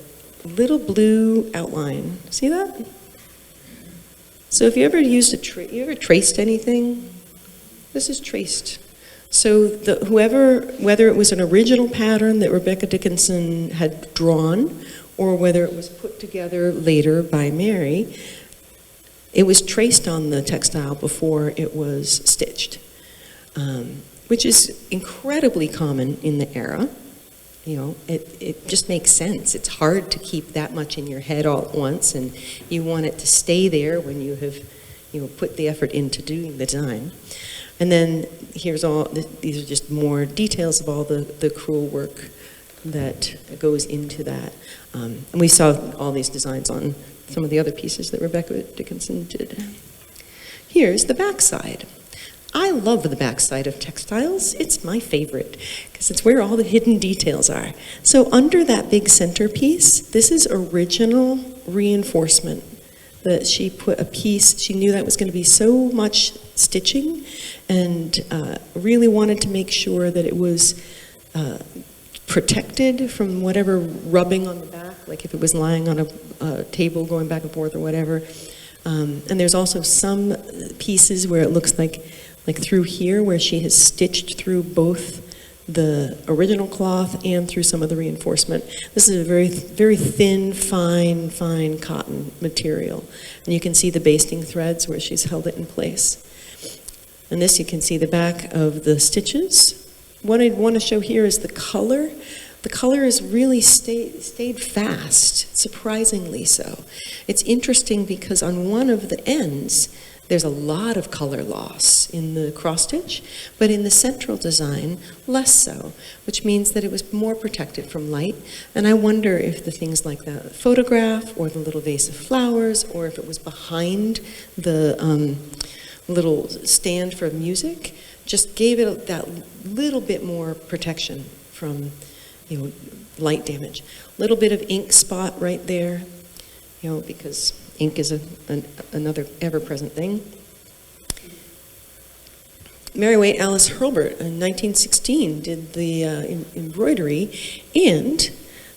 little blue outline. See that? So if you ever you ever traced anything? This is traced. So whether it was an original pattern that Rebecca Dickinson had drawn, or whether it was put together later by Mary, it was traced on the textile before it was stitched, which is incredibly common in the era. You know, it just makes sense. It's hard to keep that much in your head all at once, and you want it to stay there when you have, you know, put the effort into doing the design. And then these are just more details of all the crewel work that goes into that. And we saw all these designs on some of the other pieces that Rebecca Dickinson did. Here's the backside. I love the backside of textiles. It's my favorite because it's where all the hidden details are. So under that big centerpiece, this is original reinforcement that she put a piece. She knew that was going to be so much stitching, and really wanted to make sure that it was protected from whatever rubbing on the back, like if it was lying on a table going back and forth or whatever. And there's also some pieces where it looks like through here where she has stitched through both the original cloth and through some of the reinforcement. This is a very, very thin, fine cotton material. And you can see the basting threads where she's held it in place. And this, you can see the back of the stitches. What I want to show here is the color. The color has really stayed fast, surprisingly so. It's interesting because on one of the ends, There's a lot of color loss in the cross-stitch, but in the central design, less so, which means that it was more protected from light. And I wonder if the things like the photograph or the little vase of flowers, or if it was behind the little stand for music, just gave it that little bit more protection from, light damage. A little bit of ink spot right there, because ink is another ever-present thing. Mary Waite Alice Hurlburt in 1916 did the embroidery, and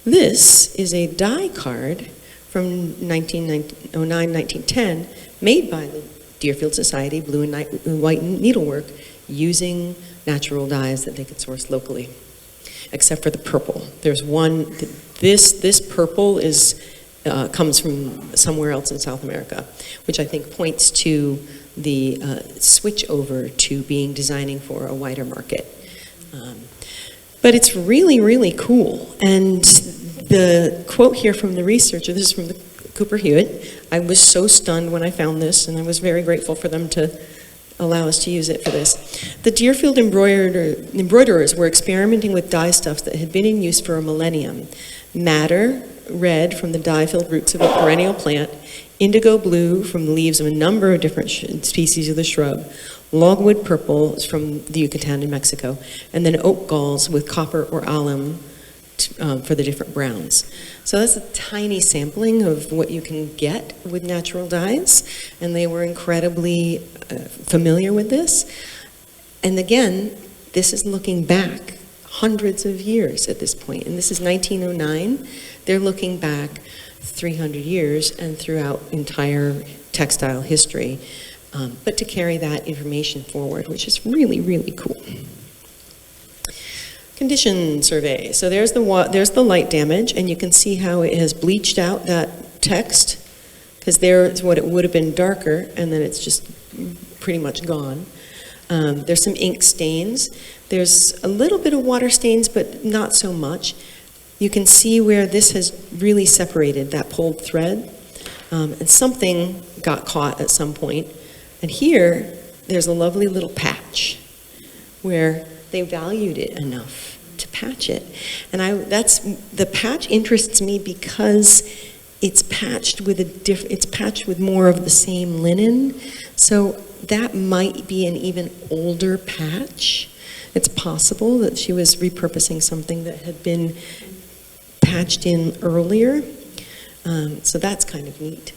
this is a die card from 1909-1910 made by the Deerfield Society, blue and white needlework, using natural dyes that they could source locally, except for the purple. There's one, this purple comes from somewhere else in South America, which I think points to the switch over to designing for a wider market. But it's really, really cool. And the quote here from the researcher, this is from the Cooper Hewitt. I was so stunned when I found this, and I was very grateful for them to allow us to use it for this. The Deerfield embroiderers were experimenting with dye stuffs that had been in use for a millennium. Madder, red from the dye-filled roots of a perennial plant, indigo blue from the leaves of a number of different species of the shrub, logwood purple from the Yucatan in Mexico, and then oak galls with copper or alum for the different browns. So that's a tiny sampling of what you can get with natural dyes, and they were incredibly familiar with this. And again, this is looking back hundreds of years at this point, and this is 1909. They're looking back 300 years and throughout entire textile history, but to carry that information forward, which is really, really cool. Condition survey. So there's the light damage, and you can see how it has bleached out that text, because there's what it would have been darker, and then it's just pretty much gone. There's some ink stains. There's a little bit of water stains, but not so much. You can see where this has really separated, that pulled thread, and something got caught at some point. And here, there's a lovely little patch where they valued it enough to patch it. And the patch interests me because it's patched with more of the same linen. So that might be an even older patch. It's possible that she was repurposing something that had been patched in earlier. So that's kind of neat.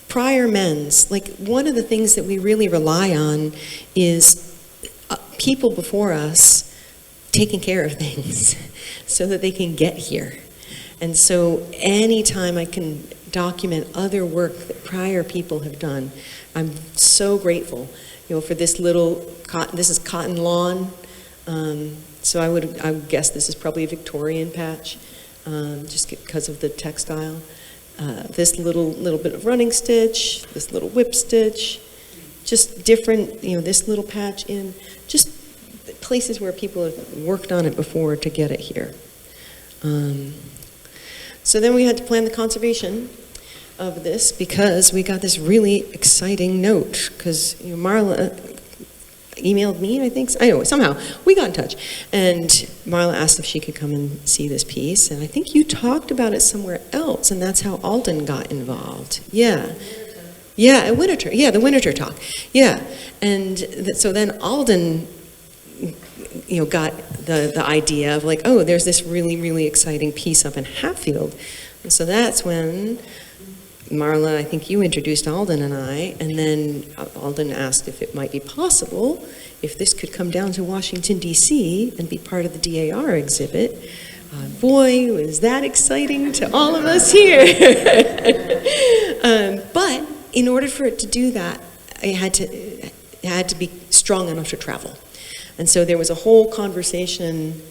Prior men's, one of the things that we really rely on is people before us taking care of things so that they can get here. And so anytime I can document other work that prior people have done, I'm so grateful, for this little cotton. This is cotton lawn. So I would guess this is probably a Victorian patch, just because of the textile. This little bit of running stitch, this little whip stitch, just different, this little patch in, just places where people have worked on it before to get it here. So then we had to plan the conservation of this, because we got this really exciting note, because Marla emailed me, I think. Anyway, somehow we got in touch, and Marla asked if she could come and see this piece, and I think you talked about it somewhere else, and that's how Alden got involved. Yeah, at Winterthur. Yeah, the Winterthur talk. Yeah, and so then Alden, got the idea of there's this really, really exciting piece up in Hatfield, and so that's when Marla, I think you introduced Alden and I, and then Alden asked if it might be possible if this could come down to Washington, D.C. and be part of the DAR exhibit. Boy, was that exciting to all of us here. But in order for it to do that, it had to be strong enough to travel. And so there was a whole conversation,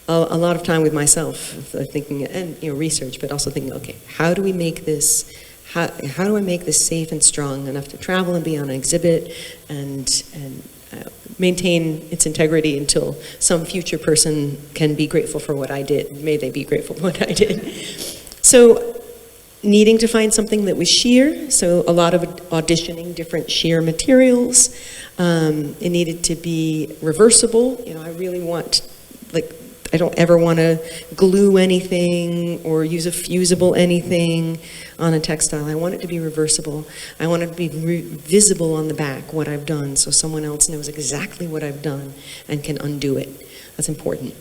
a lot of time with myself, thinking, and research, but also thinking, okay, how do we make this? How do I make this safe and strong enough to travel and be on an exhibit and maintain its integrity until some future person can be grateful for what I did? May they be grateful for what I did. So needing to find something that was sheer, so a lot of auditioning different sheer materials. It needed to be reversible. You know, I really want, like, I don't ever want to glue anything or use a fusible anything on a textile. I want it to be reversible. I want it to be visible on the back, what I've done, so someone else knows exactly what I've done and can undo it. That's important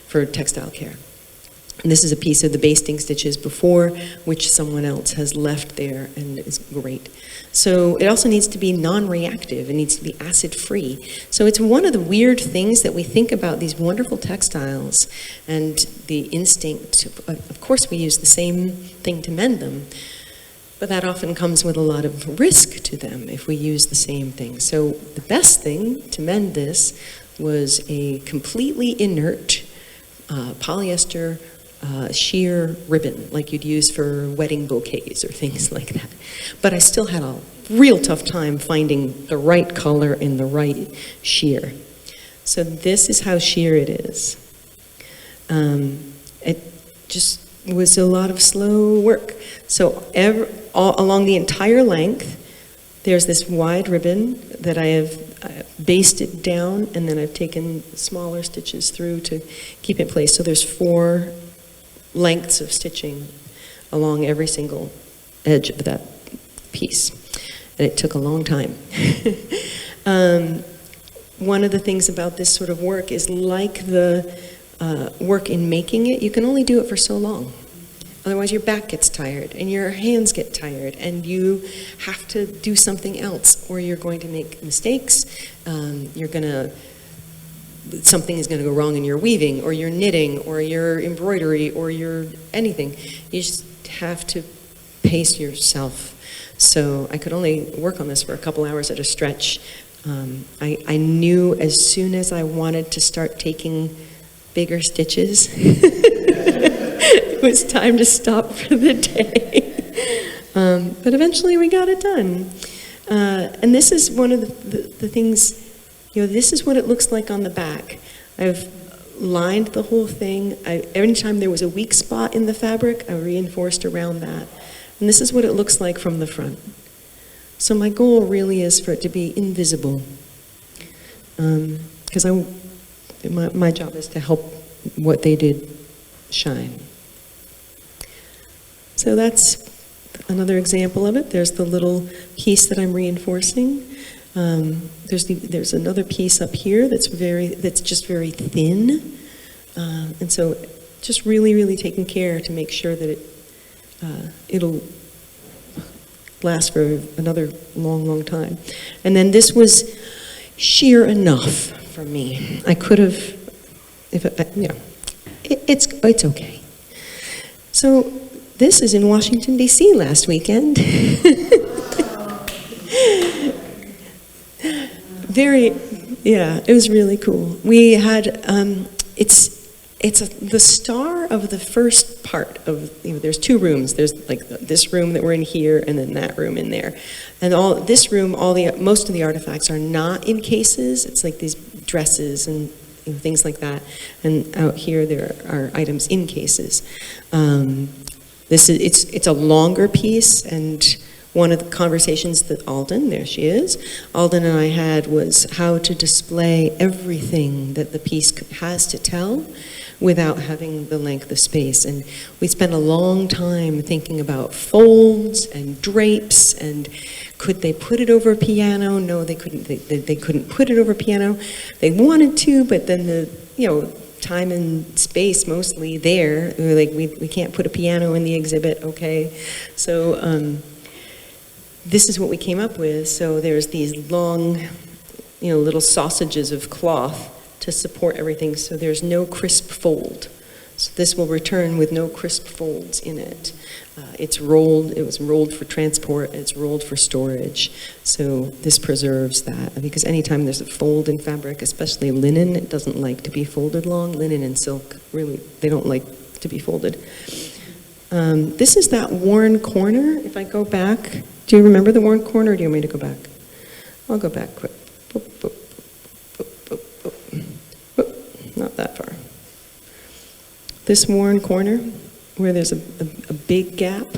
for textile care. And this is a piece of the basting stitches before, which someone else has left there, and is great. So it also needs to be non-reactive. It needs to be acid-free. So it's one of the weird things that we think about these wonderful textiles and the instinct. Of course, we use the same thing to mend them, but that often comes with a lot of risk to them if we use the same thing. So the best thing to mend this was a completely inert polyester sheer ribbon, like you'd use for wedding bouquets or things like that. But I still had a real tough time finding the right color and the right sheer. So this is how sheer it is. It just was a lot of slow work. So all along the entire length, there's this wide ribbon that I have basted down, and then I've taken smaller stitches through to keep it in place. So there's 4 lengths of stitching along every single edge of that piece. And it took a long time. One of the things about this sort of work is, like the work in making it, you can only do it for so long. Otherwise your back gets tired and your hands get tired and you have to do something else, or you're going to make mistakes. Something is going to go wrong in your weaving or your knitting or your embroidery or your anything. You just have to pace yourself. So I could only work on this for a couple hours at a stretch. I knew as soon as I wanted to start taking bigger stitches, it was time to stop for the day. But eventually we got it done. And this is one of the things. You know, this is what it looks like on the back. I've lined the whole thing. Every time there was a weak spot in the fabric, I reinforced around that. And this is what it looks like from the front. So my goal really is for it to be invisible. Because my job is to help what they did shine. So that's another example of it. There's the little piece that I'm reinforcing. There's another piece up here that's just very thin, and so just really taking care to make sure that it'll last for another long time. And then this was sheer enough for me. I could have, it's okay. So this is in Washington D.C. last weekend. It was really cool. We had, the star of the first part of, there's 2 rooms. There's like this room that we're in here, and then that room in there. And this room, most of the artifacts are not in cases. It's like these dresses and things like that. And out here, there are items in cases. It's a longer piece, and one of the conversations that Alden, there she is, Alden and I had was how to display everything that the piece has to tell without having the length of space. And we spent a long time thinking about folds and drapes, and could they put it over a piano? No, they couldn't. They couldn't put it over a piano. They wanted to, but then the time and space mostly there. We were like, we can't put a piano in the exhibit, okay? So this is what we came up with. So there's these long, little sausages of cloth to support everything, so there's no crisp fold. So this will return with no crisp folds in it. It's rolled, it was rolled for transport, it's rolled for storage. So this preserves that, because anytime there's a fold in fabric, especially linen, it doesn't like to be folded long. Linen and silk, really, they don't like to be folded. This is that worn corner. If I go back, do you remember the worn corner, or do you want me to go back? I'll go back quick. Boop, boop, boop, boop, boop, boop. Not that far. This worn corner, where there's a big gap.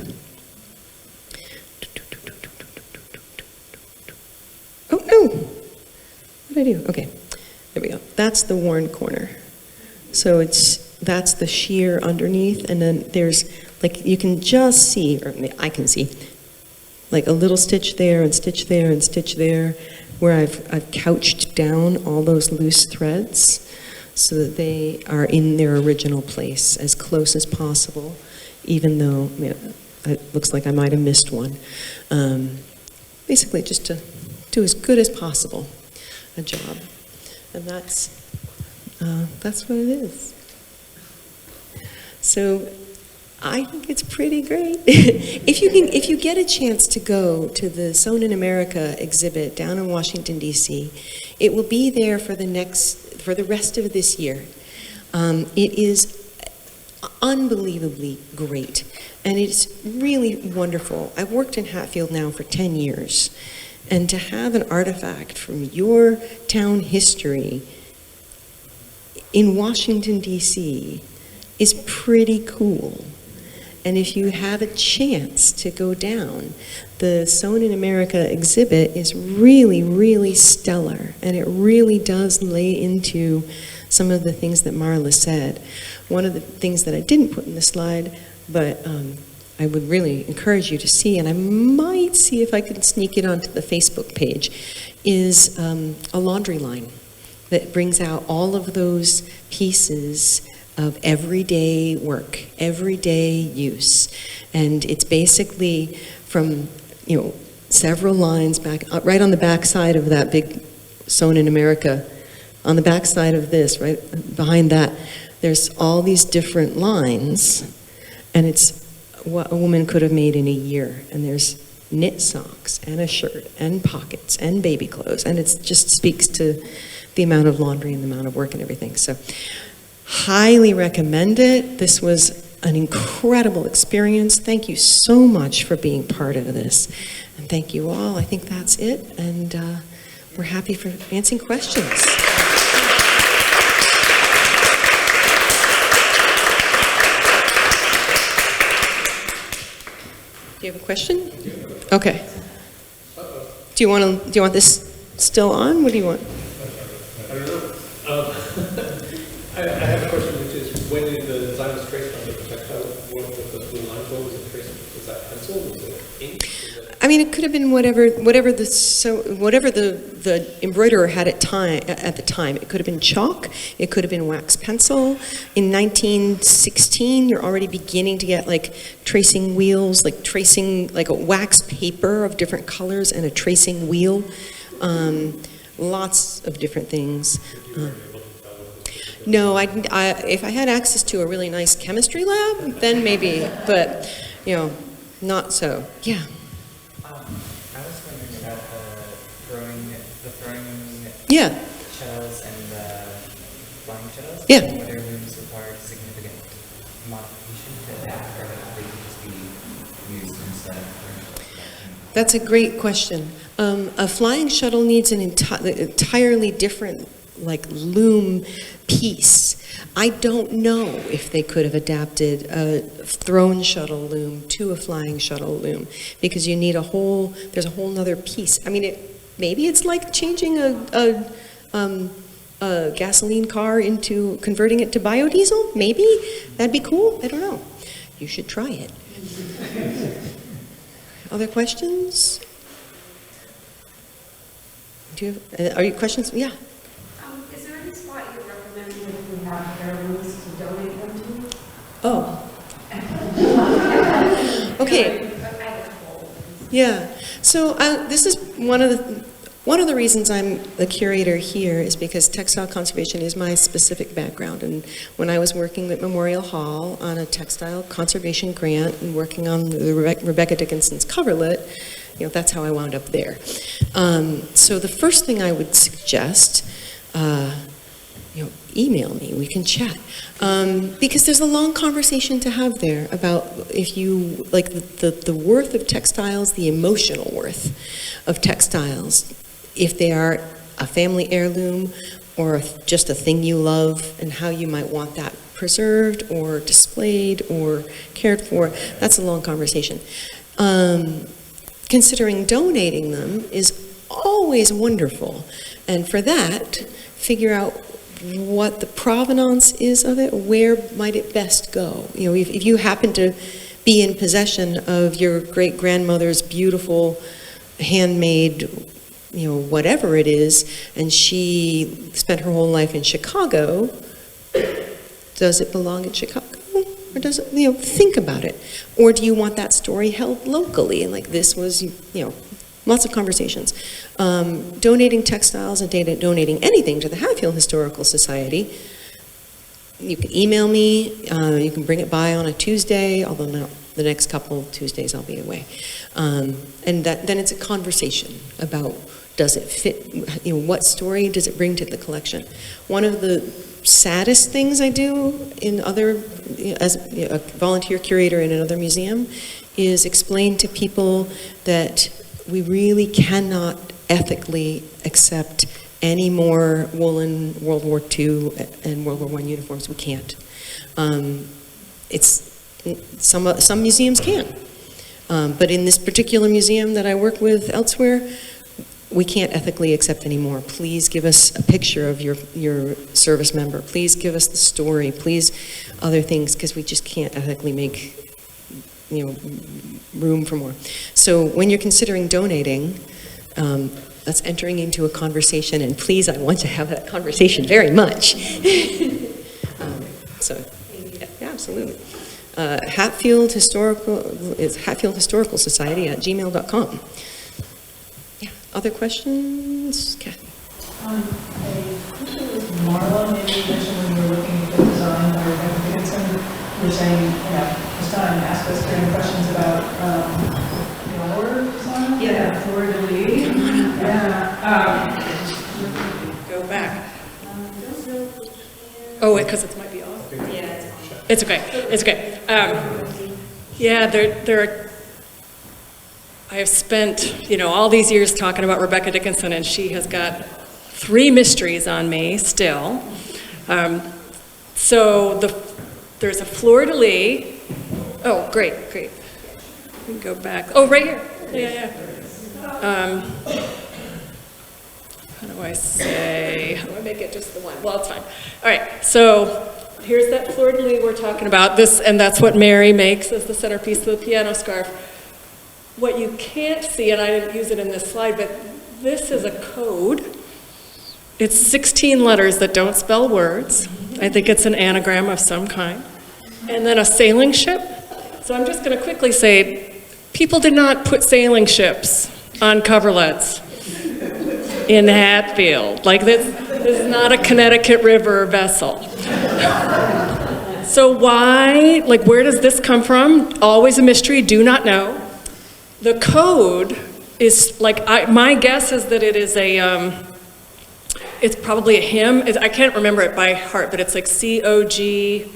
did I do? Okay, there we go. That's the worn corner. So that's the sheer underneath, and then there's, like, you can just see, or I can see, like a little stitch there and stitch there and stitch there, where I've couched down all those loose threads so that they are in their original place as close as possible, even though it looks like I might have missed one. Basically, just to do as good as possible a job, and that's what it is. So I think it's pretty great. If you get a chance to go to the Sewn in America exhibit down in Washington, D.C., it will be there for the rest of this year. It is unbelievably great, and it's really wonderful. I've worked in Hatfield now for 10 years, and to have an artifact from your town history in Washington, D.C. is pretty cool. And if you have a chance to go down, the Sewn in America exhibit is really, really stellar, and it really does lay into some of the things that Marla said. One of the things that I didn't put in the slide, but I would really encourage you to see, and I might see if I could sneak it onto the Facebook page, is a laundry line that brings out all of those pieces of everyday work, everyday use. And it's basically from, several lines back, right on the back side of that big Sewn in America, on the back side of this, right behind that, there's all these different lines, and it's what a woman could have made in a year. And there's knit socks, and a shirt, and pockets, and baby clothes, and it just speaks to the amount of laundry and the amount of work and everything. So highly recommend it. This was an incredible experience. Thank you so much for being part of this. And thank you all. I think that's it. And we're happy for answering questions. Do you have a question? Okay. Do you want this still on? What do you want? I don't know. I have a question, which is, when the design was traced on the projectile, what was the blue line? What was it traced? Was that pencil? Was it ink? I mean, it could have been whatever the embroiderer had at the time. It could have been chalk. It could have been wax pencil. In 1916, you're already beginning to get like tracing wheels, like tracing like a wax paper of different colors and a tracing wheel. Lots of different things. No, if I had access to a really nice chemistry lab, then maybe, but, not so. Yeah. I was wondering about the throwing Yeah. shells and the flying shells. Yeah. Whether looms require significant modification to adapt, or they can just be used instead of. That's a great question. A flying shuttle needs an entirely different, loom piece. I don't know if they could have adapted a thrown shuttle loom to a flying shuttle loom, because you need there's a whole nother piece. I mean, maybe it's like changing a gasoline car converting it to biodiesel. Maybe that'd be cool. I don't know. You should try it. Other questions? Are you questions? Yeah. Is there any spot you recommend if we have heirlooms to donate them to? Oh. Okay. Yeah. So this is one of the reasons I'm the curator here is because textile conservation is my specific background. And when I was working at Memorial Hall on a textile conservation grant and working on the Rebecca Dickinson's coverlet, that's how I wound up there. So the first thing I would suggest, email me, we can chat. Because there's a long conversation to have there about if you, like the worth of textiles, the emotional worth of textiles, if they are a family heirloom or just a thing you love, and how you might want that preserved or displayed or cared for. That's a long conversation. Considering donating them is always wonderful. And for that, figure out what the provenance is of it, where might it best go. You know, if you happen to be in possession of your great-grandmother's beautiful handmade, you know, whatever it is, and she spent her whole life in Chicago, does it belong in Chicago? Or does it, you know, think about it. Or do you want that story held locally? And like this was, you know, lots of conversations. Donating textiles and donating anything to the Hatfield Historical Society, you can email me, you can bring it by on a Tuesday, although not the next couple of Tuesdays I'll be away. And then it's a conversation about, does it fit, you know, what story does it bring to the collection? One of the saddest things I do in other, as a volunteer curator in another museum, is explain to people that we really cannot ethically accept any more woolen World War II and World War I uniforms. We can't. Some museums can. But in this particular museum that I work with elsewhere, we can't ethically accept anymore. Please give us a picture of your service member. Please give us the story. Please other things, because we just can't ethically make, you know, room for more. So when you're considering donating, that's entering into a conversation, and please, I want to have that conversation very much. Yeah, absolutely. Hatfield Historical Society at gmail.com. Yeah, other questions? Kathy? I think it was Marla, maybe you mentioned when you were looking at the design by Rebecca Dickinson, you were saying, this time, ask us during questions about your design? Yeah. Fleur de Lis. Yeah. Go back. Oh, because it might be off? Yeah, It's okay, it's okay. Yeah, there are, I have spent, you know, all these years talking about Rebecca Dickinson, and she has got 3 mysteries on me still. So there's a fleur de lis. Oh, great. We can go back. Oh, right here. Yeah. How do I make it just the one? Well, it's fine. All right, so here's that fleur de lis we're talking about. This, and that's what Mary makes as the centerpiece of the piano scarf. What you can't see, and I didn't use it in this slide, but this is a code. It's 16 letters that don't spell words. I think it's an anagram of some kind. And then a sailing ship. So I'm just going to quickly say, people did not put sailing ships on coverlets in Hatfield. Like this is not a Connecticut River vessel. So why, like where does this come from? Always a mystery, do not know. The code is like, my guess is that it is it's probably a hymn. I can't remember it by heart, but it's like COGIVSUA,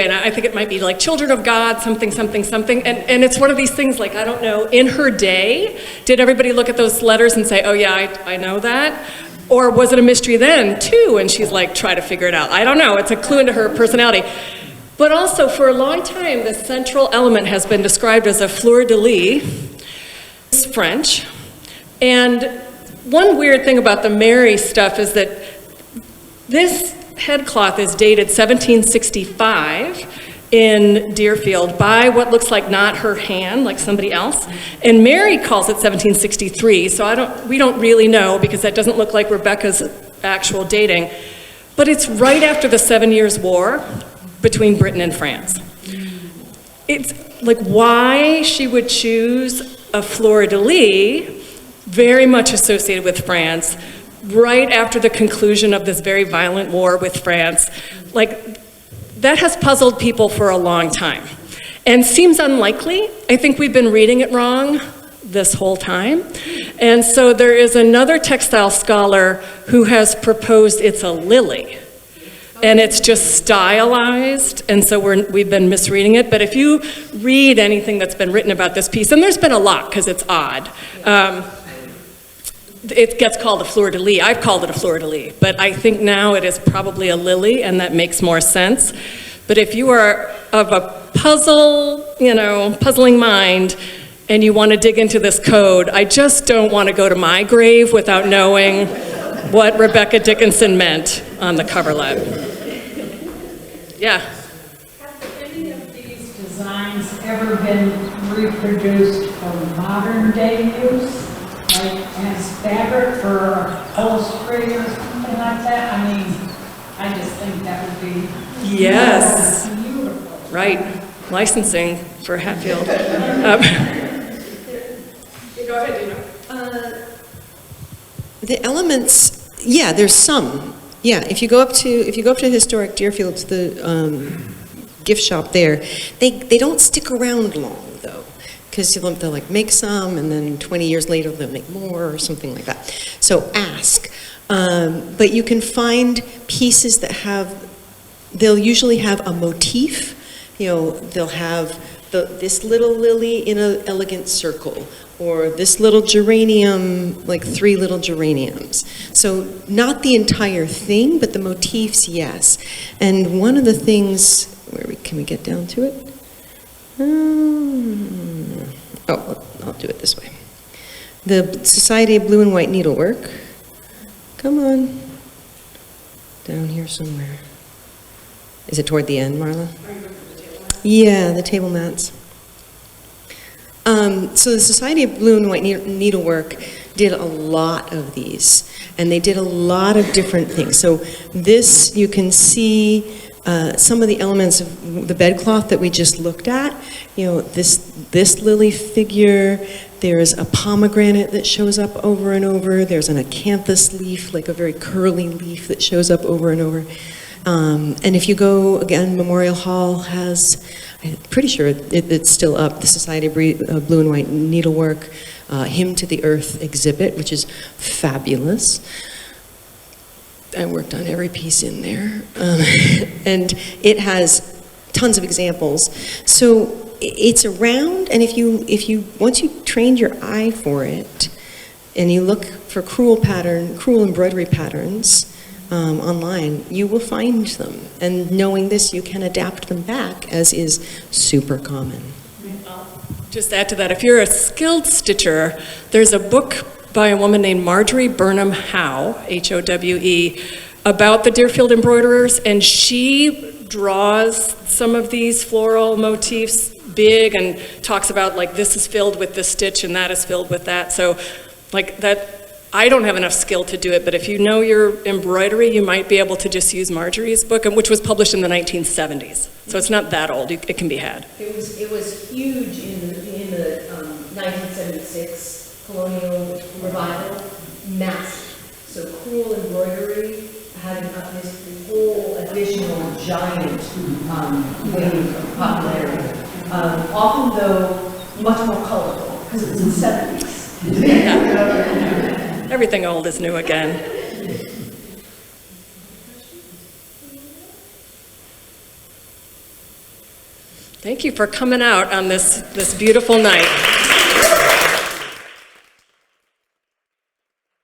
and I think it might be like Children of God, something. And it's one of these things like, I don't know, in her day, did everybody look at those letters and say, oh yeah, I know that? Or was it a mystery then too? And she's like, try to figure it out. I don't know, it's a clue into her personality. But also, for a long time, the central element has been described as a fleur de lis. It's French. And one weird thing about the Mary stuff is that this headcloth is dated 1765 in Deerfield by what looks like not her hand, like somebody else. And Mary calls it 1763, so we don't really know because that doesn't look like Rebecca's actual dating. But it's right after the 7 Years' War between Britain and France. It's like why she would choose a fleur de lis, very much associated with France, right after the conclusion of this very violent war with France. Like, that has puzzled people for a long time and seems unlikely. I think we've been reading it wrong this whole time. And so there is another textile scholar who has proposed it's a lily. And it's just stylized, and so we've been misreading it. But if you read anything that's been written about this piece, and there's been a lot because it's odd, it gets called a fleur de lis. I've called it a fleur de lis, but I think now it is probably a lily, and that makes more sense. But if you are of a puzzling mind, and you want to dig into this code, I just don't want to go to my grave without knowing what Rebecca Dickinson meant on the cover letter. Yeah. Have any of these designs ever been reproduced for modern day use? Like as fabric for upholstery or something like that? I mean, I just think that would be Yes. beautiful. Right. Licensing for Hatfield. Go ahead, Dina. The elements, yeah, there's some. Yeah, if you go up to historic Deerfield, to the gift shop there, they don't stick around long though, because they'll like make some, and then 20 years later they'll make more or something like that. So ask, but you can find pieces that they'll usually have a motif. You know, they'll have this little lily in an elegant circle, or this little geranium, like 3 little geraniums. So not the entire thing, but the motifs, yes. And one of the things, can we get down to it? Oh, I'll do it this way. The Society of Blue and White Needlework. Come on. Down here somewhere. Is it toward the end, Marla? Yeah, the table mats. So the Society of Blue and White Needlework did a lot of these, and they did a lot of different things. So this, you can see some of the elements of the bedcloth that we just looked at. You know, this lily figure, there's a pomegranate that shows up over and over, there's an acanthus leaf, like a very curly leaf that shows up over and over. And if you go, again, Memorial Hall has, I'm pretty sure it's still up, the Society of Blue and White Needlework Hymn to the Earth exhibit, which is fabulous. I worked on every piece in there. And it has tons of examples. So it's around, and if you once you trained your eye for it, and you look for crewel embroidery patterns, online, you will find them. And knowing this, you can adapt them back, as is super common. Just add to that, if you're a skilled stitcher, there's a book by a woman named Marjorie Burnham Howe, H-O-W-E, about the Deerfield embroiderers, and she draws some of these floral motifs big and talks about, like, this is filled with this stitch and that is filled with that. So, like, that, I don't have enough skill to do it, but if you know your embroidery, you might be able to just use Marjorie's book, which was published in the 1970s. So it's not that old, it can be had. It was huge in the 1976 colonial revival, massive. So crewel embroidery had this whole additional giant wave of popularity. Often, though, much more colorful, because it was in the 70s. Yeah. Everything old is new again. Thank you for coming out on this beautiful night.